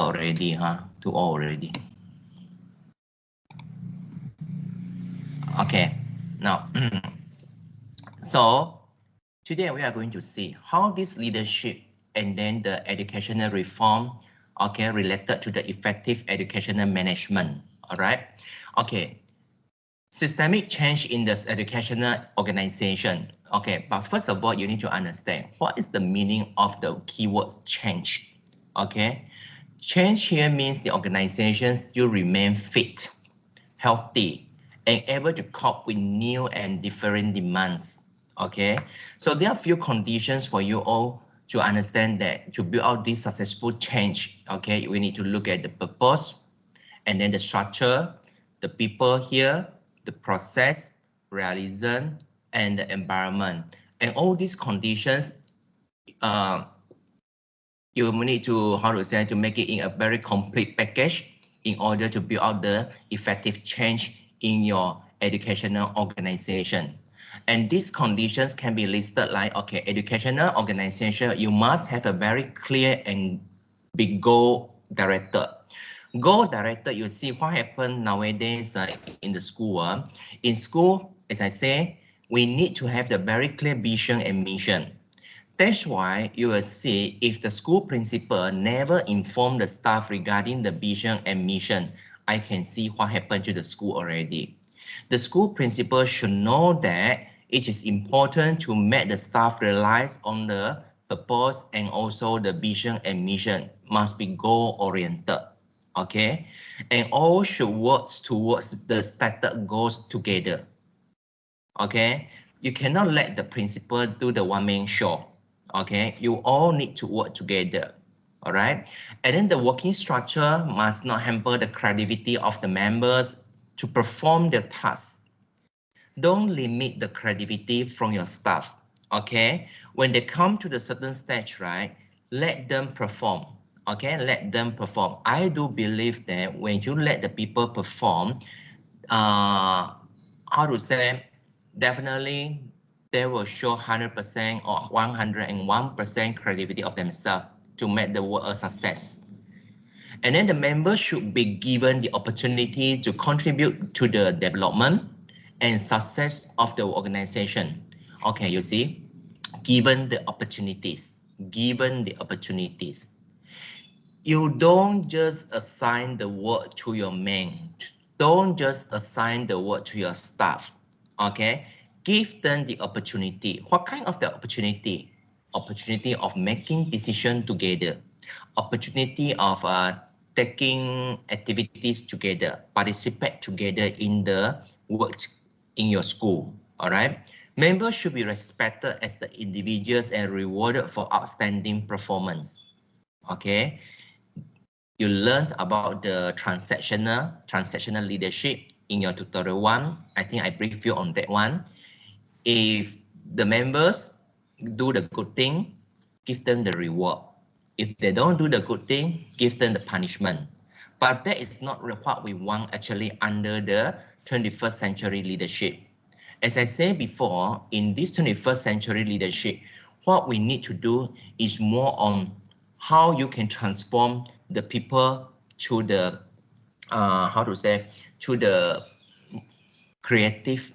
already, huh? Too old already. Okay, now, so today we are going to see how this leadership and then the educational reform, okay, related to the effective educational management, all right? Okay, systemic change in the educational organization. Okay, but first of all, you need to understand what is the meaning of the keywords change, okay? Change here means the organization still remain fit, healthy, and able to cope with new and different demands. Okay, so there are a few conditions for you all to understand that to build out this successful change. Okay, we need to look at the purpose, and then the structure, the people here, the process, realism, and the environment. And all these conditions, you need to, how to say, to make it in a very complete package in order to build out the effective change in your educational organization. And these conditions can be listed like, okay, educational organization, you must have a very clear and big goal director. Goal director, you see what happened nowadays in the school. In school, as I say, we need to have the very clear vision and mission. That's why you will see if the school principal never informed the staff regarding the vision and mission, I can see what happened to the school already. The school principal should know that it is important to make the staff realize on the purpose and also the vision and mission must be goal-oriented, okay? And all should work towards the stated goals together, okay? You cannot let the principal do the one-man show, okay? You all need to work together, all right? And then the working structure must not hamper the creativity of the members to perform their tasks. Don't limit the creativity from your staff, okay? When they come to the certain stage, right, let them perform, okay? Let them perform. I do believe that when you let the people perform, how to say, definitely they will show 100% or 101% creativity of themselves to make the work a success. And then the members should be given the opportunity to contribute to the development and success of the organization. Okay, you see, given the opportunities, given the opportunities. You don't just assign the work to your men. Don't just assign the work to your staff. Okay, give them the opportunity. What kind of the opportunity? Opportunity of making decision together. Opportunity of taking activities together, participate together in the work in your school. All right. Members should be respected as the individuals and rewarded for outstanding performance. Okay. You learned about the transactional leadership in your tutorial 1. I think I briefed you on that one. If the members do the good thing, give them the reward. If they don't do the good thing, give them the punishment. But that is not what we want actually under the 21st century leadership. As I said before, in this 21st century leadership, what we need to do is more on how you can transform the people to the, how to say, to the creative,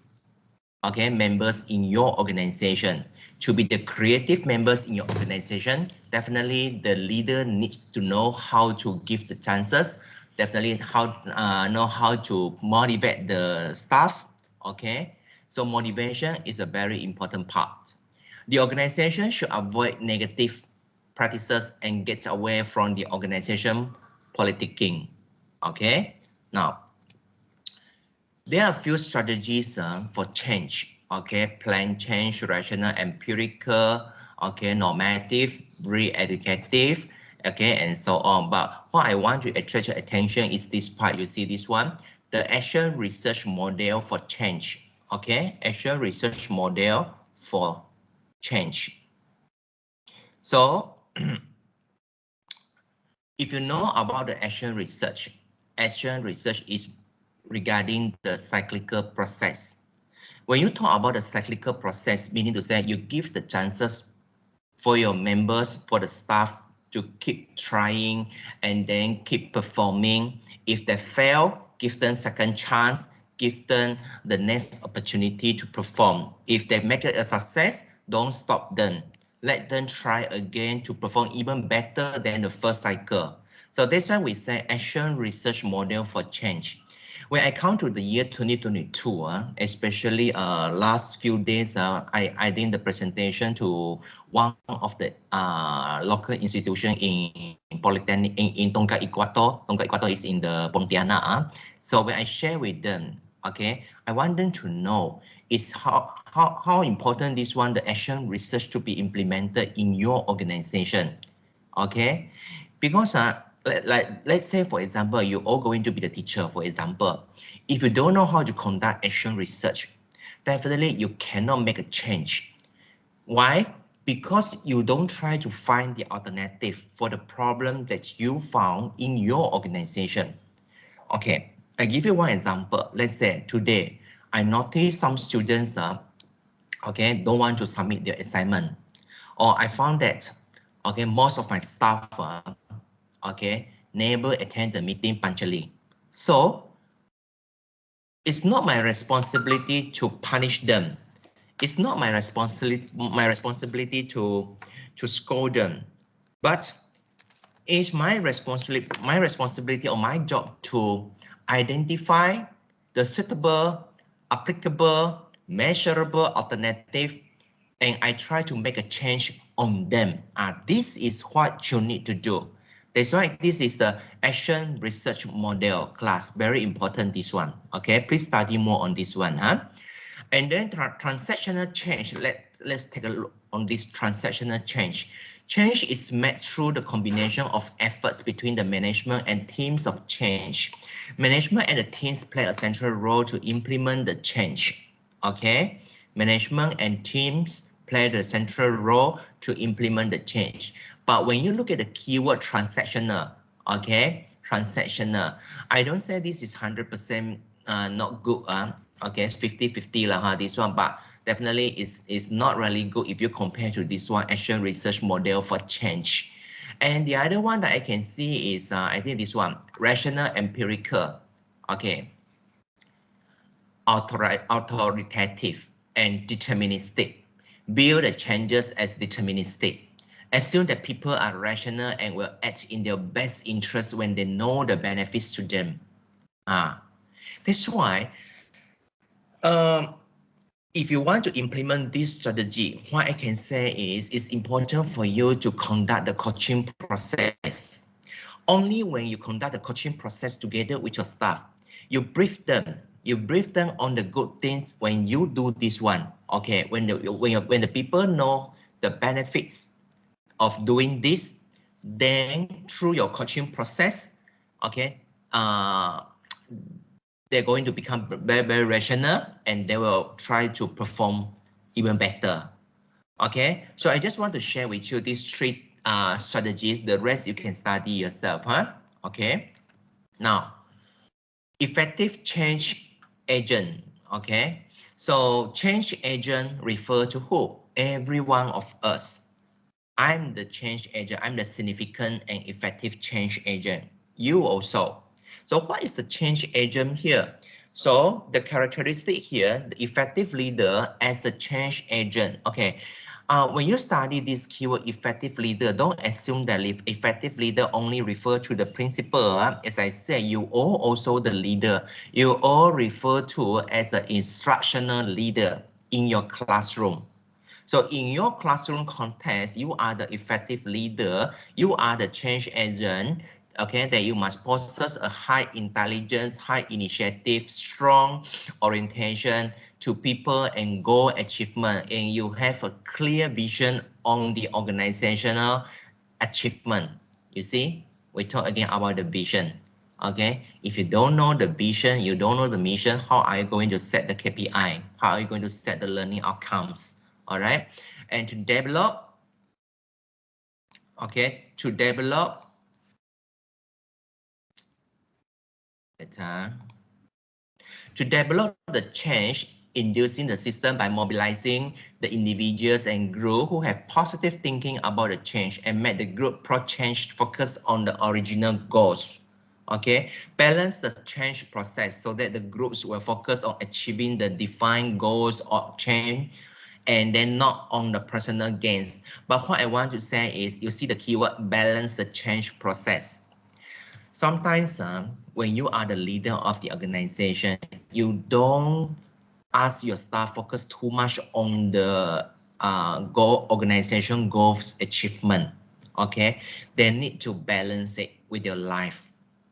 okay, members in your organization. To be the creative members in your organization, definitely the leader needs to know how to give the chances, definitely know how to motivate the staff, okay? So motivation is a very important part. The organization should avoid negative practices and get away from the organization politicking, okay? Now, there are a few strategies for change, okay? Plan change, rational, empirical, okay? Normative, re-educative, okay? And so on. But what I want to attract your attention is this part. You see this one? The action research model for change, okay? Action research model for change. So, if you know about the action research is regarding the cyclical process. When you talk about the cyclical process, meaning to say you give the chances for your members, for the staff to keep trying and then keep performing. If they fail, give them second chance, give them the next opportunity to perform. If they make it a success, don't stop them. Let them try again to perform even better than the first cycle. So that's why we say action research model for change. When I come to the year 2022, especially last few days, I did the presentation to one of the local institution in Polytechnic in Tongkat Equator. Tongkat Equator is in the Pontianak. So when I share with them, okay, I want them to know is how important this one, the action research to be implemented in your organization, okay? Because let's say, for example, you're all going to be the teacher, for example. If you don't know how to conduct action research, definitely you cannot make a change. Why? Because you don't try to find the alternative for the problem that you found in your organization. Okay, I give you one example. Let's say today, I noticed some students okay, don't want to submit their assignment. Or I found that, okay, most of my staff okay, never attend the meeting punctually. So it's not my responsibility to punish them. It's not my responsibility to scold them. But it's my responsibility or my job to identify the suitable, applicable, measurable alternative, and I try to make a change on them. This is what you need to do. That's why this is the action research model class. Very important, this one. Okay, please study more on this one. And then transactional change. Let's take a look on this transactional change. Change is made through the combination of efforts between the management and teams of change. Management and the teams play a central role to implement the change. Okay, management and teams play the central role to implement the change. But when you look at the keyword transactional, okay, transactional, I don't say this is 100% not good. Okay, it's 50-50 lah, this one, but definitely is not really good if you compare to this one, action research model for change. And the other one that I can see is, I think this one, rational empirical, okay, authoritative and deterministic. Build the changes as deterministic. Assume that people are rational and will act in their best interest when they know the benefits to them. That's why if you want to implement this strategy, what I can say is it's important for you to conduct the coaching process. Only when you conduct the coaching process together with your staff, you brief them on the good things when you do this one. Okay, when the people know the benefits of doing this, then through your coaching process, okay, they're going to become very, very rational and they will try to perform even better. Okay, so I just want to share with you these three strategies. The rest you can study yourself. Okay, now effective change agent. Okay, so change agent refer to who? Every one of us. I'm the change agent. I'm the significant and effective change agent. You also. So what is the change agent here? So the characteristic here, the effective leader as the change agent. Okay, when you study this keyword effective leader, don't assume that effective leader only refer to the principal. As I said, you are also the leader. You all refer to as an instructional leader in your classroom. So in your classroom context, you are the effective leader, you are the change agent, okay, that you must possess a high intelligence, high initiative, strong orientation to people and goal achievement, and you have a clear vision on the organizational achievement. You see, we talk again about the vision. Okay, if you don't know the vision, you don't know the mission, how are you going to set the KPI? How are you going to set the learning outcomes? All right, and to develop, okay, to develop the change inducing the system by mobilizing the individuals and group who have positive thinking about the change and make the group pro-change focus on the original goals. Okay, balance the change process so that the groups will focus on achieving the defined goals of change and then not on the personal gains. But what I want to say is, you see the keyword balance the change process. Sometimes when you are the leader of the organization, you don't ask your staff focus too much on the organization goals achievement. Okay, they need to balance it with your life.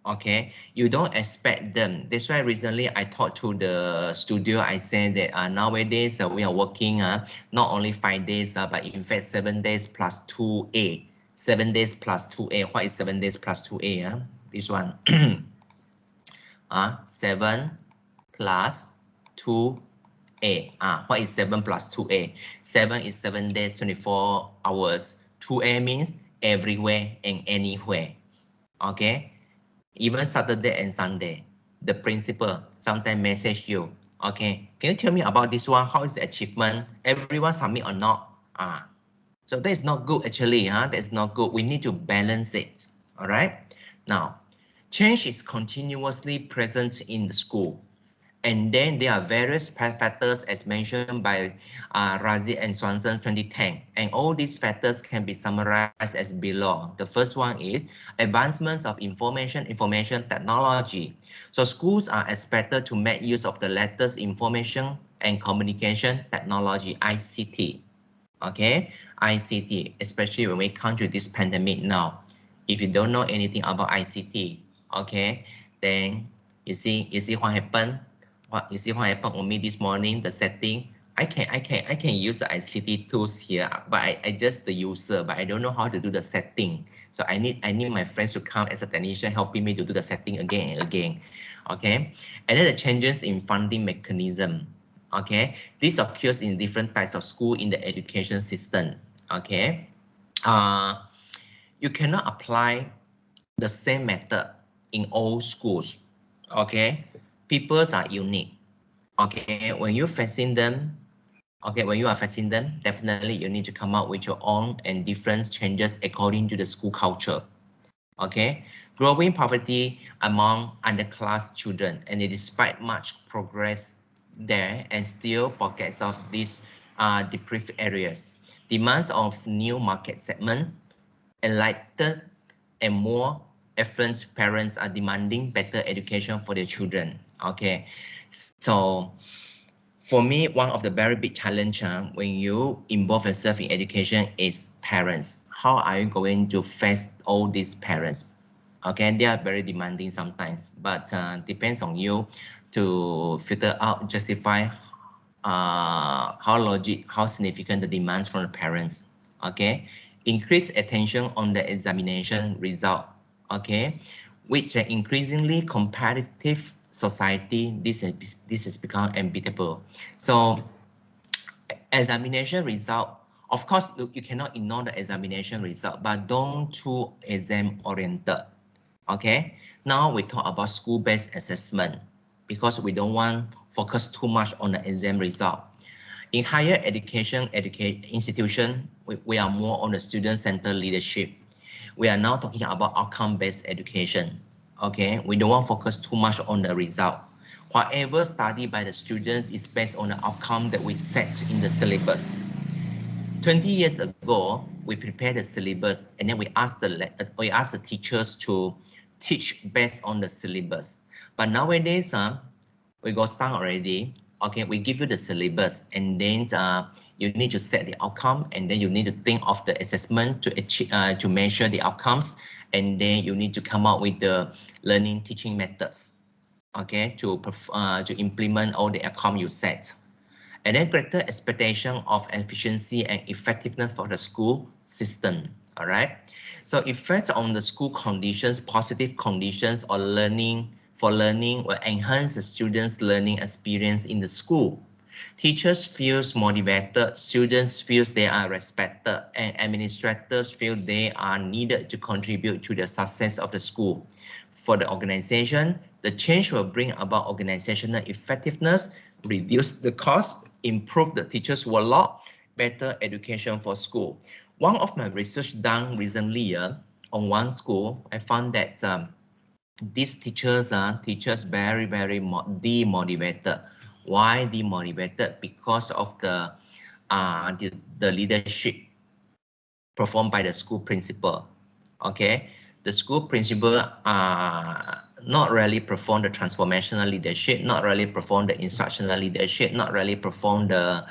Okay, you don't expect them. That's why recently I talked to the studio. I said that nowadays we are working not only 5 days, but in fact 7 days plus 2A. 7 days plus 2A. What is 7 days plus 2A? This one. 7 plus 2A. What is 7 plus 2A? 7 is 7 days, 24 hours. 2A means everywhere and anywhere. Okay? Even Saturday and Sunday. The principal sometimes message you. Okay, can you tell me about this one? How is the achievement? Everyone submit or not? So that is not good actually. That's not good. We need to balance it. All right. Now, change is continuously present in the school. And then there are various factors as mentioned by Razi and Swanson 2010. And all these factors can be summarized as below. The first one is advancements of information technology. So schools are expected to make use of the latest information and communication technology, ICT. Okay, ICT, especially when we come to this pandemic now. If you don't know anything about ICT, okay, then you see what happened. You see what happened on me this morning, the setting. I can use the ICT tools here, but I just the user, but I don't know how to do the setting. So I need my friends to come as a technician helping me to do the setting again and again. Okay, and then the changes in funding mechanism. Okay, this occurs in different types of school in the education system. Okay, you cannot apply the same method in all schools. Okay, peoples are unique. Okay, when you're facing them, definitely you need to come up with your own and different changes according to the school culture. Okay, growing poverty among underclass children, and despite much progress there and still pockets of these deprived areas. Demands of new market segments, enlightened and more affluent parents are demanding better education for their children. Okay, so for me, one of the very big challenge when you involve yourself in education is parents. How are you going to face all these parents? Okay, they are very demanding sometimes, but depends on you to filter out, justify how significant the demands from the parents. Okay, increase attention on the examination result. Okay, which an increasingly competitive society, this has become inevitable. So examination result, of course you cannot ignore the examination result, but don't too exam oriented. Okay, now we talk about school-based assessment because we don't want focus too much on the exam result. In higher education institution, we are more on the student-centered leadership. We are now talking about outcome-based education. Okay, we don't want to focus too much on the result. Whatever studied by the students is based on the outcome that we set in the syllabus. 20 years ago, we prepared the syllabus and then we asked the teachers to teach based on the syllabus. But nowadays, we got stung already. Okay, we give you the syllabus and then you need to set the outcome and then you need to think of the assessment to achieve, to measure the outcomes, and then you need to come up with the learning teaching methods. Okay, to implement all the outcome you set. And then greater expectation of efficiency and effectiveness for the school system. All right. So effects on the school conditions, positive conditions or learning will enhance the students' learning experience in the school. Teachers feel motivated, students feel they are respected, and administrators feel they are needed to contribute to the success of the school. For the organization, the change will bring about organizational effectiveness, reduce the cost, improve the teachers' workload, better education for school. One of my research done recently on one school, I found that these teachers are very demotivated. Why demotivated? Because of the leadership performed by the school principal. Okay, the school principal not really perform the transformational leadership, not really perform the instructional leadership, not really perform the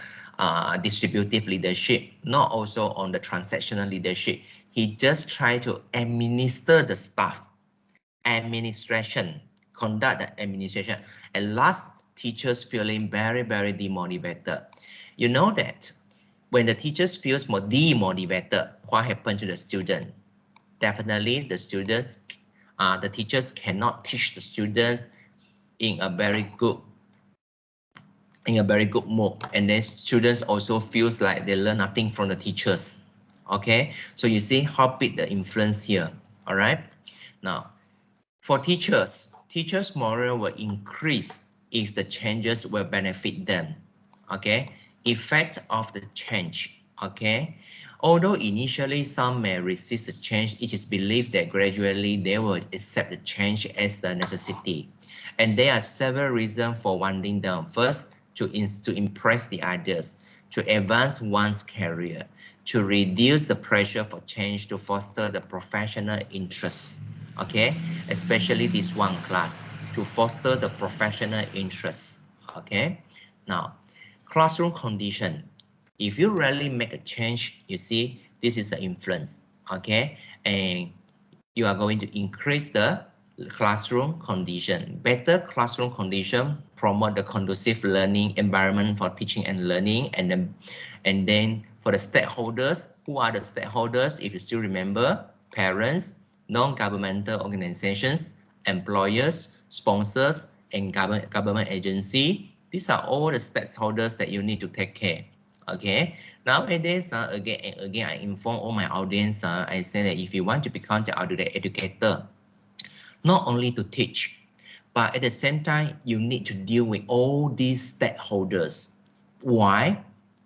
distributive leadership, not also on the transactional leadership. He just try to administer the staff, administration, conduct the administration. And last, teachers feeling very demotivated. You know that when the teachers feels more demotivated, what happened to the student? Definitely the students, the teachers cannot teach the students in a very good mood, and then students also feels like they learn nothing from the teachers. Okay, so you see how big the influence here. All right, now for teachers morale will increase if the changes will benefit them. Okay, effects of the change. Okay, although initially some may resist the change, it is believed that gradually they will accept the change as the necessity. And there are several reasons for wanting them. First, to impress the others, to advance one's career, to reduce the pressure for change, to foster the professional interest. Okay, especially this one class, to foster the professional interest. Okay, now classroom condition. If you really make a change, you see this is the influence. Okay, and you are going to increase the classroom condition. Better classroom condition promote the conducive learning environment for teaching and learning. And then for the stakeholders, who are the stakeholders? If you still remember, parents, non-governmental organizations, employers, sponsors, and government agency. These are all the stakeholders that you need to take care. Okay, nowadays again and again I inform all my audience. I say that if you want to become the adult educator, not only to teach, but at the same time you need to deal with all these stakeholders. Why?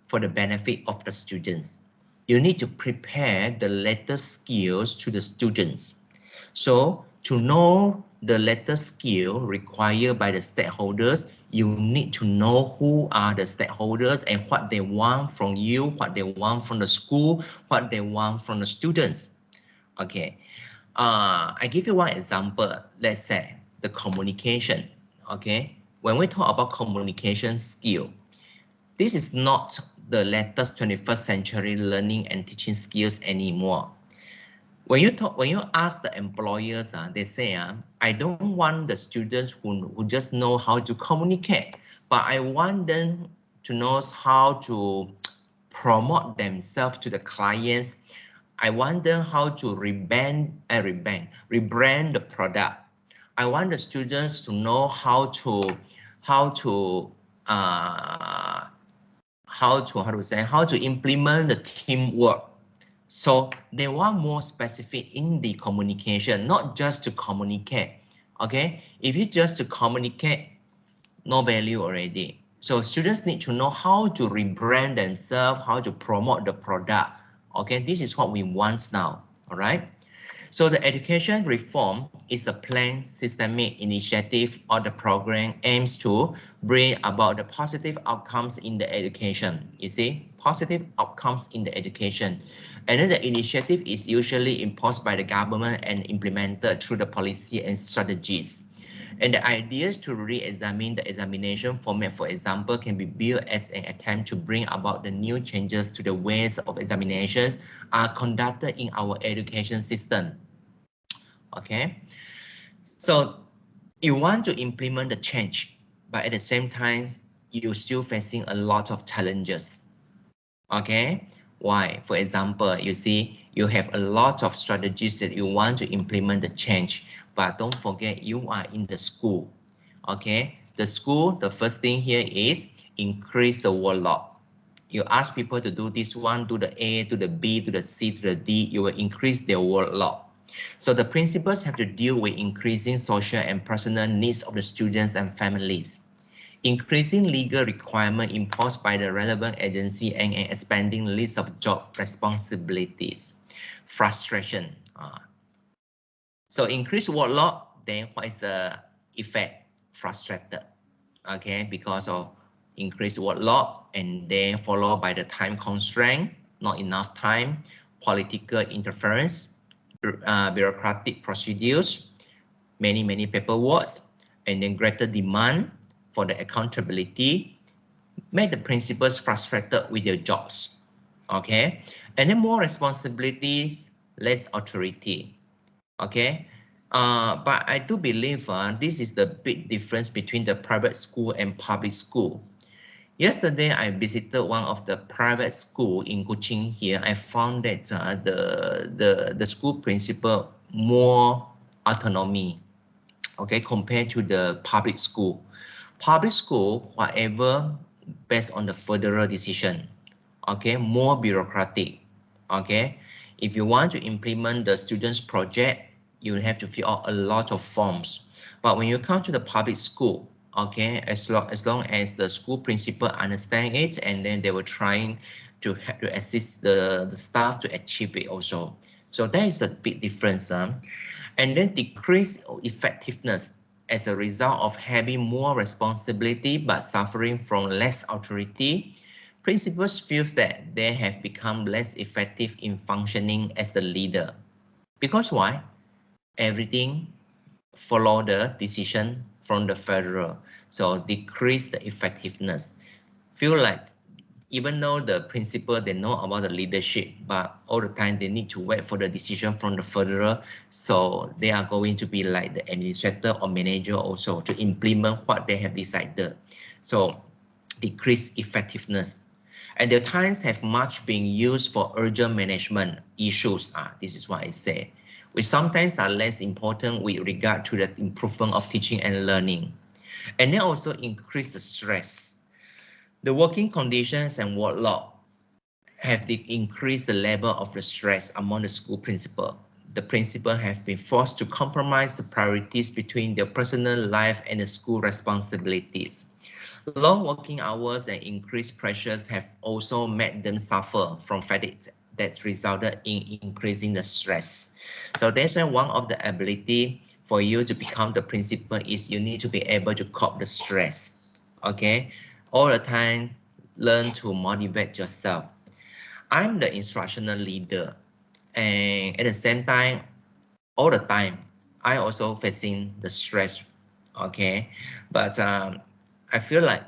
For the benefit of the students. You need to prepare the latest skills to the students. So to know the latest skill required by the stakeholders, you need to know who are the stakeholders and what they want from you, what they want from the school, what they want from the students. Okay, I give you one example. Let's say the communication. Okay, when we talk about communication skill, this is not the latest 21st century learning and teaching skills anymore. When you ask the employers, they say, I don't want the students who just know how to communicate, but I want them to know how to promote themselves to the clients. I want them how to rebrand the product. I want the students to know how to implement the teamwork. So they want more specific in the communication, not just to communicate. Okay, if you just to communicate, no value already. So students need to know how to rebrand themselves, how to promote the product. Okay, this is what we want now. All right. So the education reform is a planned systemic initiative or the program aims to bring about the positive outcomes in the education. You see, positive outcomes in the education. And then the initiative is usually imposed by the government and implemented through the policy and strategies. And the ideas to re-examine the examination format, for example, can be viewed as an attempt to bring about the new changes to the ways of examinations are conducted in our education system. Okay, so you want to implement the change, but at the same time, you're still facing a lot of challenges. Okay, why? For example, you see, you have a lot of strategies that you want to implement the change, but don't forget you are in the school. Okay, the school, the first thing here is increase the workload. You ask people to do this one, do the A, to the B, to the C, to the D, you will increase their workload. So the principals have to deal with increasing social and personal needs of the students and families. increasing legal requirement imposed by the relevant agency and an expanding list of job responsibilities. Frustration. So increased workload, then what is the effect? Frustrated. Okay, because of increased workload and then followed by the time constraint, not enough time, political interference, bureaucratic procedures, many paperwork, and then greater demand for the accountability, make the principals frustrated with their jobs. Okay, and then more responsibilities, less authority. Okay, but I do believe this is the big difference between the private school and public school. Yesterday, I visited one of the private school in Kuching here. I found that the school principal more autonomy, okay, compared to the public school. Public school, whatever, based on the federal decision, okay, more bureaucratic, okay. If you want to implement the students' project, you have to fill out a lot of forms. But when you come to the public school, okay, as long as the school principal understand it, and then they were trying to assist the staff to achieve it also. So that is the big difference. And then decrease effectiveness as a result of having more responsibility but suffering from less authority. Principals feel that they have become less effective in functioning as the leader. Because why? Everything follow the decision from the federal. So decrease the effectiveness. Feel like even though the principal, they know about the leadership, but all the time they need to wait for the decision from the federal. So they are going to be like the administrator or manager also to implement what they have decided. So decrease effectiveness. And the times have much been used for urgent management issues. This is what I say, which sometimes are less important with regard to the improvement of teaching and learning. And then also increase the stress. The working conditions and workload have increased the level of the stress among the school principal. The principal have been forced to compromise the priorities between their personal life and the school responsibilities. Long working hours and increased pressures have also made them suffer from fatigue that resulted in increasing the stress. So that's why one of the ability for you to become the principal is you need to be able to cope the stress. Okay, all the time learn to motivate yourself. I'm the instructional leader, and at the same time, all the time, I also facing the stress. Okay, but I feel like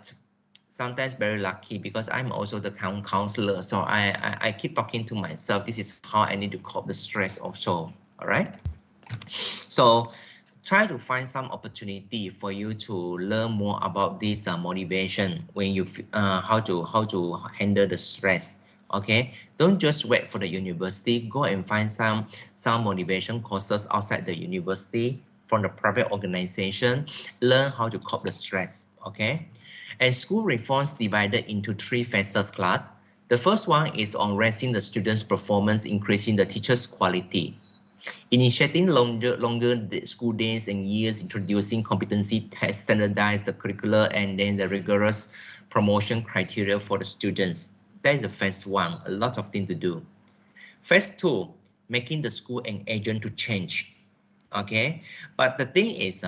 sometimes very lucky because I'm also the counselor. So I keep talking to myself. This is how I need to cope the stress also. All right. So try to find some opportunity for you to learn more about this motivation when you how to handle the stress. Okay, don't just wait for the university. Go and find some motivation courses outside the university from the private organization. Learn how to cope the stress. Okay, and school reforms divided into 3 phases class. The first one is on raising the students' performance, increasing the teachers' quality. Initiating longer school days and years, introducing competency tests, standardize the curricula, and then the rigorous promotion criteria for the students. That is the phase 1, a lot of things to do. Phase 2, making the school an agent to change. Okay, but the thing is,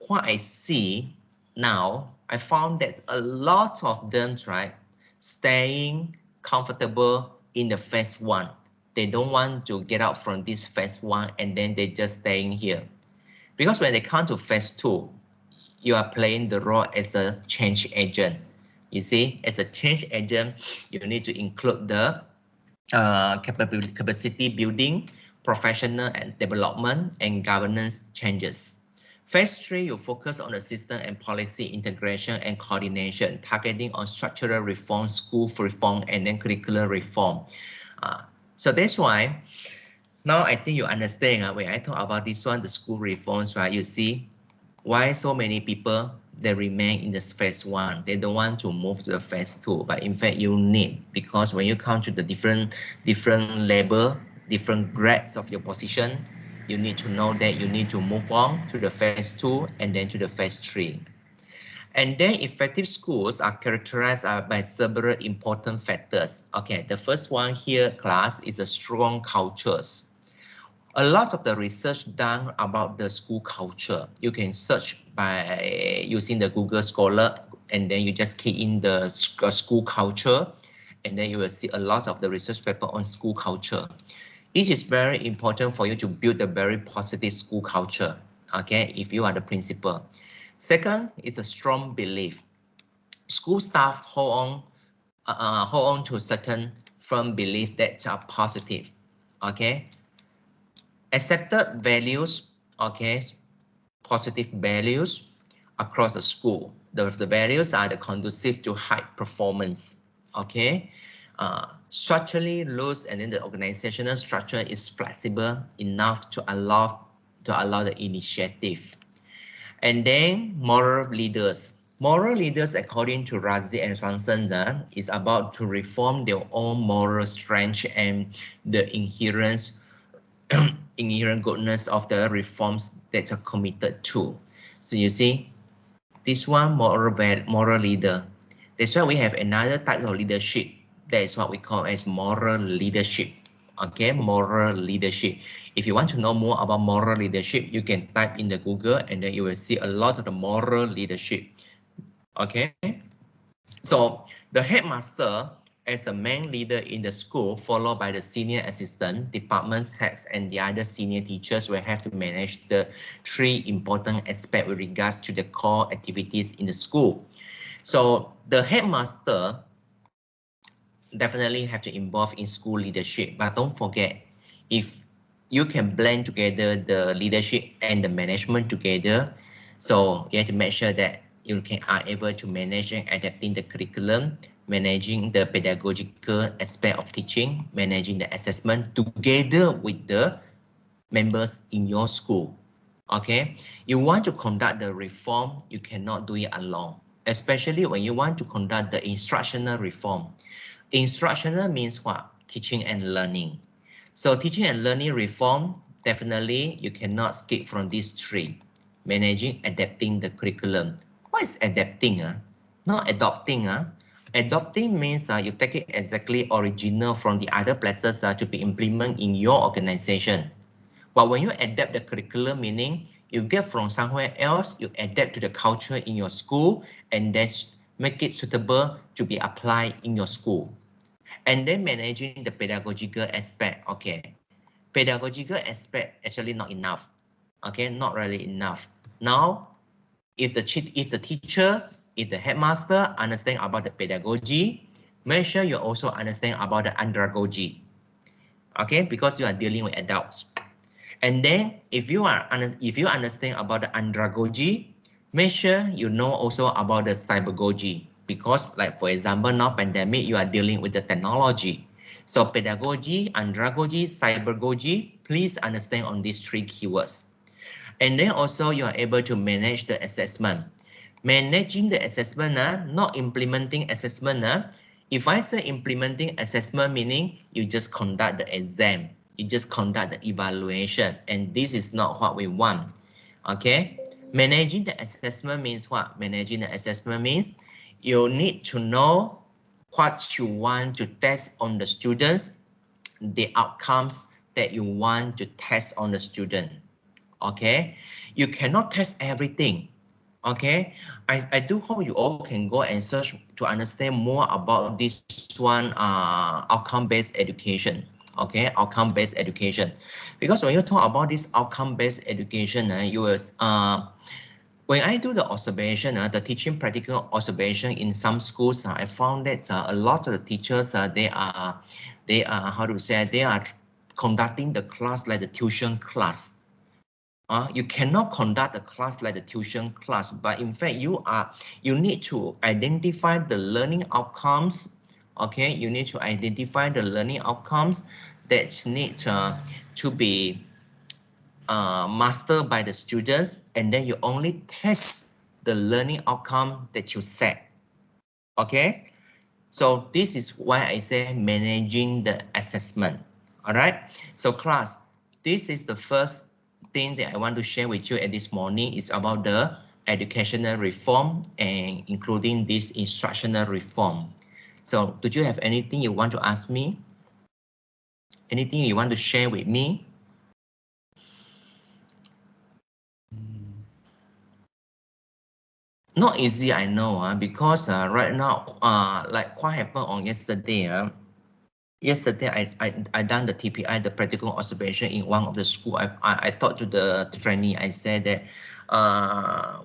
what I see now, I found that a lot of them, right, staying comfortable in the phase 1. They don't want to get out from this phase 1 and then they just staying here. Because when they come to phase 2, you are playing the role as the change agent. You see, as a change agent, you need to include the capacity building, professional and development, and governance changes. Phase 3, you focus on the system and policy integration and coordination, targeting on structural reform, school reform, and then curricular reform. So that's why now I think you understand when I talk about this one, the school reforms, right? You see why so many people they remain in this phase 1. They don't want to move to the phase 2, but in fact you need, because when you come to the different level, different grades of your position, you need to know that you need to move on to the phase 2 and then to the phase 3. And then effective schools are characterized by several important factors. Okay, the first one here, class, is the strong cultures. A lot of the research done about the school culture. You can search by using the Google Scholar, and then you just key in the school culture, and then you will see a lot of the research paper on school culture. It is very important for you to build a very positive school culture, okay, if you are the principal. Second is a strong belief. School staff hold on to certain firm beliefs that are positive, okay. Accepted values, okay, positive values across the school. The values are the conducive to high performance, okay. Structurally loose, and then the organizational structure is flexible enough to allow the initiative. And then moral leaders. Moral leaders, according to Razi and Swanson, is about to reform their own moral strength and the inherent goodness of the reforms that are committed to. So you see, this one moral leader. That's why we have another type of leadership. That is what we call as moral leadership. Okay, moral leadership. If you want to know more about moral leadership, you can type in the Google, and then you will see a lot of the moral leadership. Okay, so the headmaster as the main leader in the school, followed by the senior assistant, department heads, and the other senior teachers will have to manage the three important aspects with regards to the core activities in the school. So the headmaster definitely have to involve in school leadership, but don't forget, if you can blend together the leadership and the management together, so you have to make sure that you are able to manage and adapting the curriculum, managing the pedagogical aspect of teaching, managing the assessment together with the members in your school. Okay, you want to conduct the reform, you cannot do it alone, especially when you want to conduct the instructional reform. Instructional means what? Teaching and learning. So teaching and learning reform, definitely you cannot skip from these three. Managing, adapting the curriculum. What is adapting? Not adopting. Adopting means you take it exactly original from the other places to be implemented in your organization. But when you adapt the curriculum, meaning you get from somewhere else, you adapt to the culture in your school, and then make it suitable to be applied in your school. And then managing the pedagogical aspect. Okay, pedagogical aspect actually not enough. Okay, not really enough. Now, if the teacher, if the headmaster understand about the pedagogy, make sure you also understand about the andragogy. Okay, because you are dealing with adults. And then if you understand about the andragogy, make sure you know also about the cybergogy, because like for example now pandemic, you are dealing with the technology. So pedagogy, andragogy, cybergogy, please understand on these three keywords. And then also you are able to manage the assessment. Managing the assessment, not implementing assessment. If I say implementing assessment, meaning you just conduct the exam, you just conduct the evaluation, and this is not what we want. Okay, managing the assessment means what? Managing the assessment means you need to know what you want to test on the students, the outcomes that you want to test on the student. Okay, you cannot test everything. Okay, I do hope you all can go and search to understand more about this one, outcome-based education. Okay, outcome-based education, because when you talk about this outcome-based education, you will when I do the observation, the teaching practical observation in some schools, I found that a lot of the teachers, they are how to say, they are conducting the class like the tuition class. You cannot conduct a class like the tuition class, but in fact you need to identify the learning outcomes. Okay, you need to identify the learning outcomes that need to be mastered by the students, and then you only test the learning outcome that you set. Okay, so this is why I say managing the assessment. All right, so class, this is the first thing that I want to share with you at this morning is about the educational reform and including this instructional reform. So do you have anything you want to ask me? Anything you want to share with me? Not easy, I know, because right now, like what happened on yesterday, yesterday I done the TPI, the practical observation in one of the school. I talked to the trainee. I said that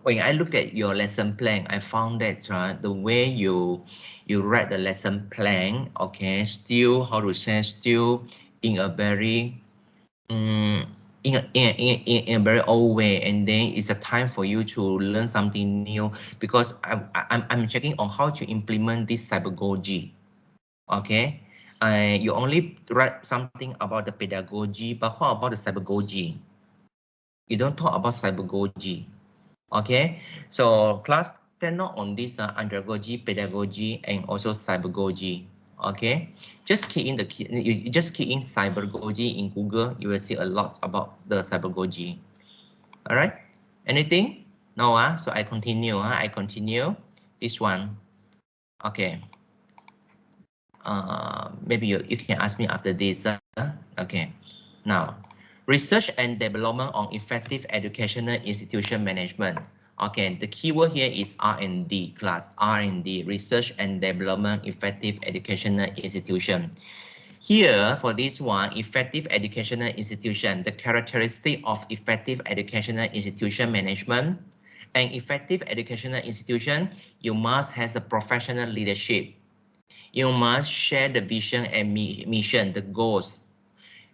when I look at your lesson plan, I found that the way you write the lesson plan, okay, still how to say, still in a very in a very old way, and then it's a time for you to learn something new, because I'm checking on how to implement this cybergogy. Okay, you only write something about the pedagogy, but what about the cybergogy? You don't talk about cybergogy. Okay, so class cannot on this andragogy, pedagogy, and also cybergogy. Okay, just key in you just key in cybergogy in Google, you will see a lot about the cybergogy. All right, anything? No, so I continue. I continue this one. Okay. Maybe you can ask me after this. Okay. Now, research and development on effective educational institution management. Okay, the keyword here is R&D class. R&D, research and development effective educational institution. Here, for this one, effective educational institution, the characteristic of effective educational institution management. An effective educational institution, you must have a professional leadership. You must share the vision and mission, the goals.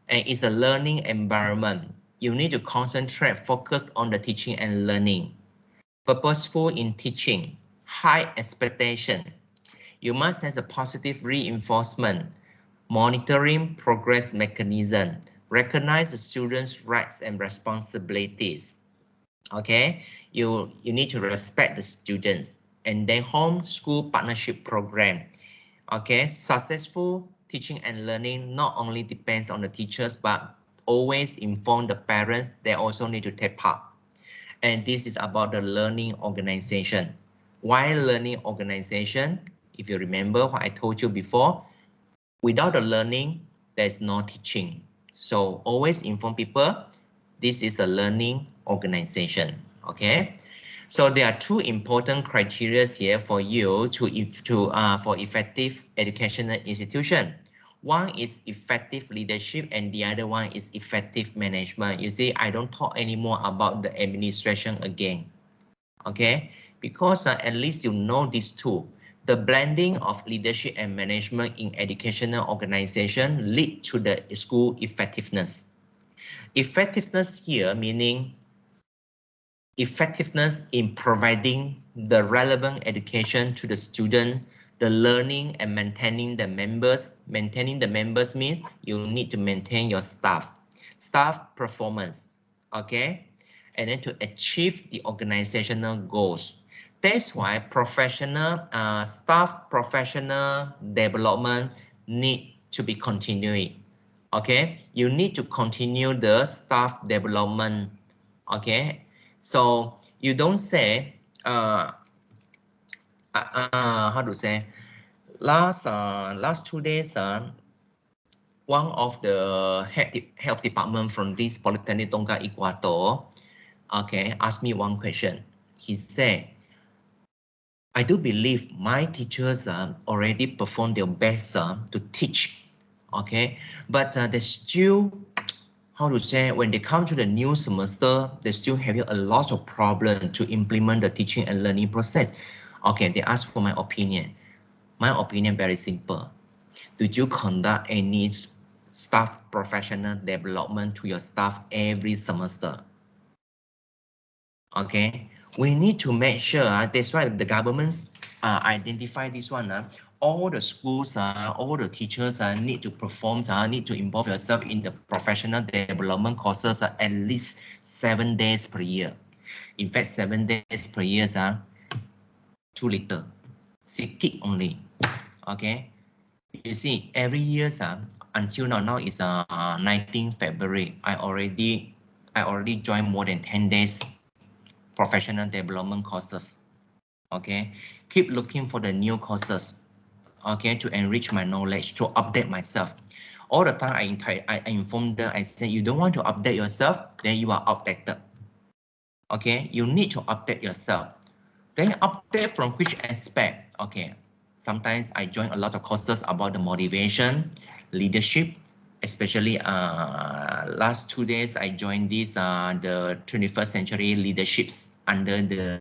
And it's a learning environment. You need to concentrate, focus on the teaching and learning. Purposeful in teaching, high expectation. You must have a positive reinforcement, monitoring progress mechanism, recognize the students' rights and responsibilities. Okay, you need to respect the students. And then home-school partnership program. Okay, successful teaching and learning not only depends on the teachers, but always inform the parents. They also need to take part. And this is about the learning organization. Why learning organization? If you remember what I told you before, without the learning, there's no teaching. So always inform people. This is the learning organization. Okay. So there are two important criteria here for you for effective educational institution. One is effective leadership and the other one is effective management. You see, I don't talk anymore about the administration again. Okay, because at least you know these two. The blending of leadership and management in educational organization lead to the school effectiveness. Effectiveness here meaning effectiveness in providing the relevant education to the student, the learning and maintaining the members. Maintaining the members means you need to maintain your staff performance, okay? And then to achieve the organizational goals. That's why staff professional development need to be continuing. Okay, you need to continue the staff development. Okay, so you don't say how to say last 2 days one of the health department from this Polytechnic Tongkang Equator, okay, asked me one question. He said, I do believe my teachers already performed their best to teach, okay, but they still, how to say, when they come to the new semester, they still having a lot of problem to implement the teaching and learning process. Okay, they ask for my opinion. My opinion very simple. Do you conduct any staff professional development to your staff every semester? Okay, we need to make sure, that's why the governments identify this one. All the schools, all the teachers need to perform, need to involve yourself in the professional development courses at least 7 days per year. In fact, 7 days per year, too little. 6 only. Okay, you see, every year until now is 19 February. I already joined more than 10 days professional development courses. Okay, keep looking for the new courses. Okay, to enrich my knowledge, to update myself. All the time I inform them, I say, you don't want to update yourself, then you are outdated. Okay, you need to update yourself. Then update from which aspect? Okay, sometimes I join a lot of courses about the motivation, leadership, especially last 2 days I joined this the 21st century leaderships under the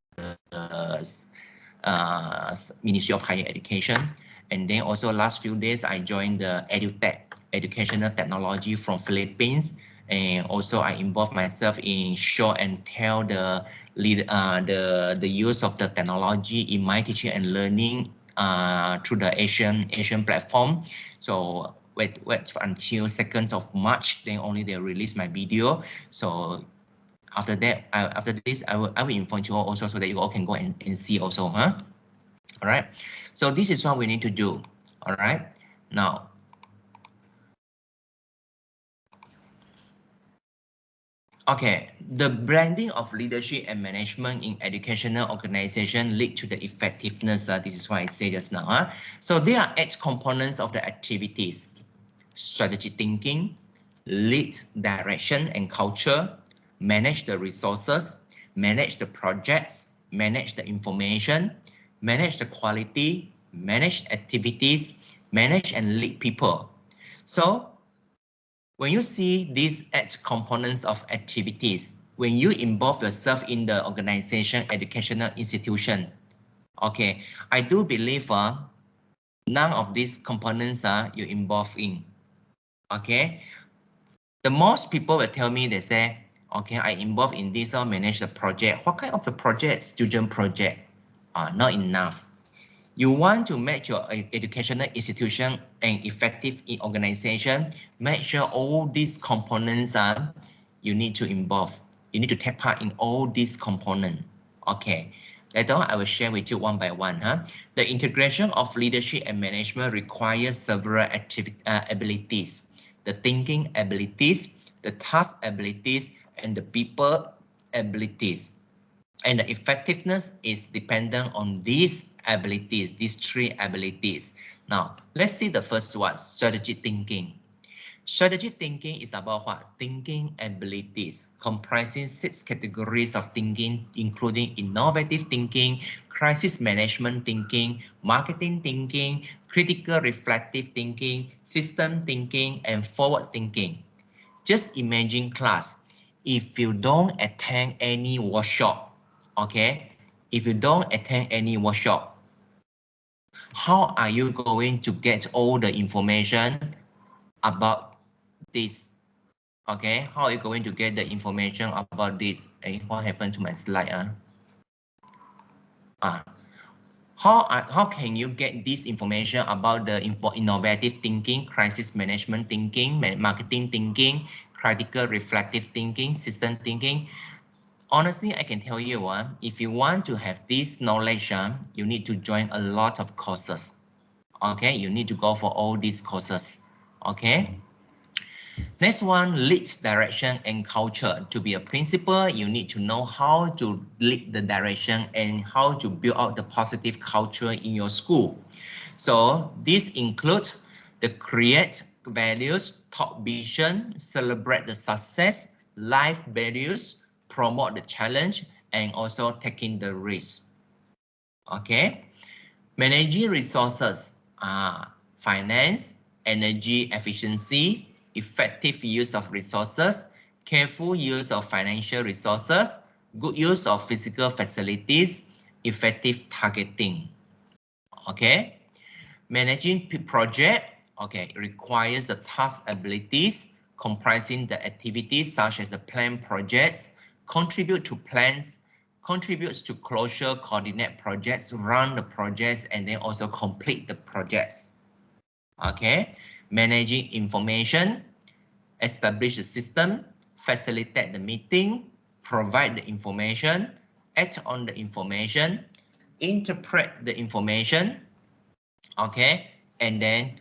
Ministry of Higher Education. And then also last few days I joined the EduTech, educational technology from Philippines. And also I involve myself in show and tell the use of the technology in my teaching and learning through the Asian platform. So wait until 2nd of March, then only they release my video. So after that, after this, I will inform you all also so that you all can go and see also, huh? All right. So this is what we need to do. All right. Now, okay, the blending of leadership and management in educational organization lead to the effectiveness. This is what I said just now. So there are 8 components of the activities: strategic thinking, lead direction and culture, manage the resources, manage the projects, manage the information, manage the quality, manage activities, manage and lead people. So when you see these 8 components of activities, when you involve yourself in the organization, educational institution, okay, I do believe none of these components are you involved in. Okay, the most people will tell me, they say, okay, I involved in this or manage the project. What kind of the project? Student project. Not enough. You want to make your educational institution an effective organization, make sure all these components are, you need to involve. You need to take part in all these components. Okay. Later on, I will share with you one by one. The integration of leadership and management requires several abilities: the thinking abilities, the task abilities, and the people abilities. And the effectiveness is dependent on these abilities, these 3 abilities. Now, let's see the first one, strategic thinking. Strategic thinking is about what? Thinking abilities, comprising 6 categories of thinking, including innovative thinking, crisis management thinking, marketing thinking, critical reflective thinking, system thinking, and forward thinking. Just imagine, class, if you don't attend any workshop, okay, if you don't attend any workshop, how are you going to get all the information about this? Okay, how are you going to get the information about this? What happened to my slide? How can you get this information about the innovative thinking, crisis management thinking, marketing thinking, critical reflective thinking, system thinking? Honestly, I can tell you, if you want to have this knowledge, you need to join a lot of courses. Okay, you need to go for all these courses. Okay. Next one, lead direction and culture. To be a principal, you need to know how to lead the direction and how to build out the positive culture in your school. So this includes the create values, top vision, celebrate the success, life values, promote the challenge, and also taking the risk. Okay. Managing resources, finance, energy efficiency, effective use of resources, careful use of financial resources, good use of physical facilities, effective targeting. Okay. Managing project, okay, requires the task abilities comprising the activities such as the plan projects, contribute to plans, contributes to closure, coordinate projects, run the projects, and then also complete the projects. Okay, managing information, establish the system, facilitate the meeting, provide the information, act on the information, interpret the information, okay, and then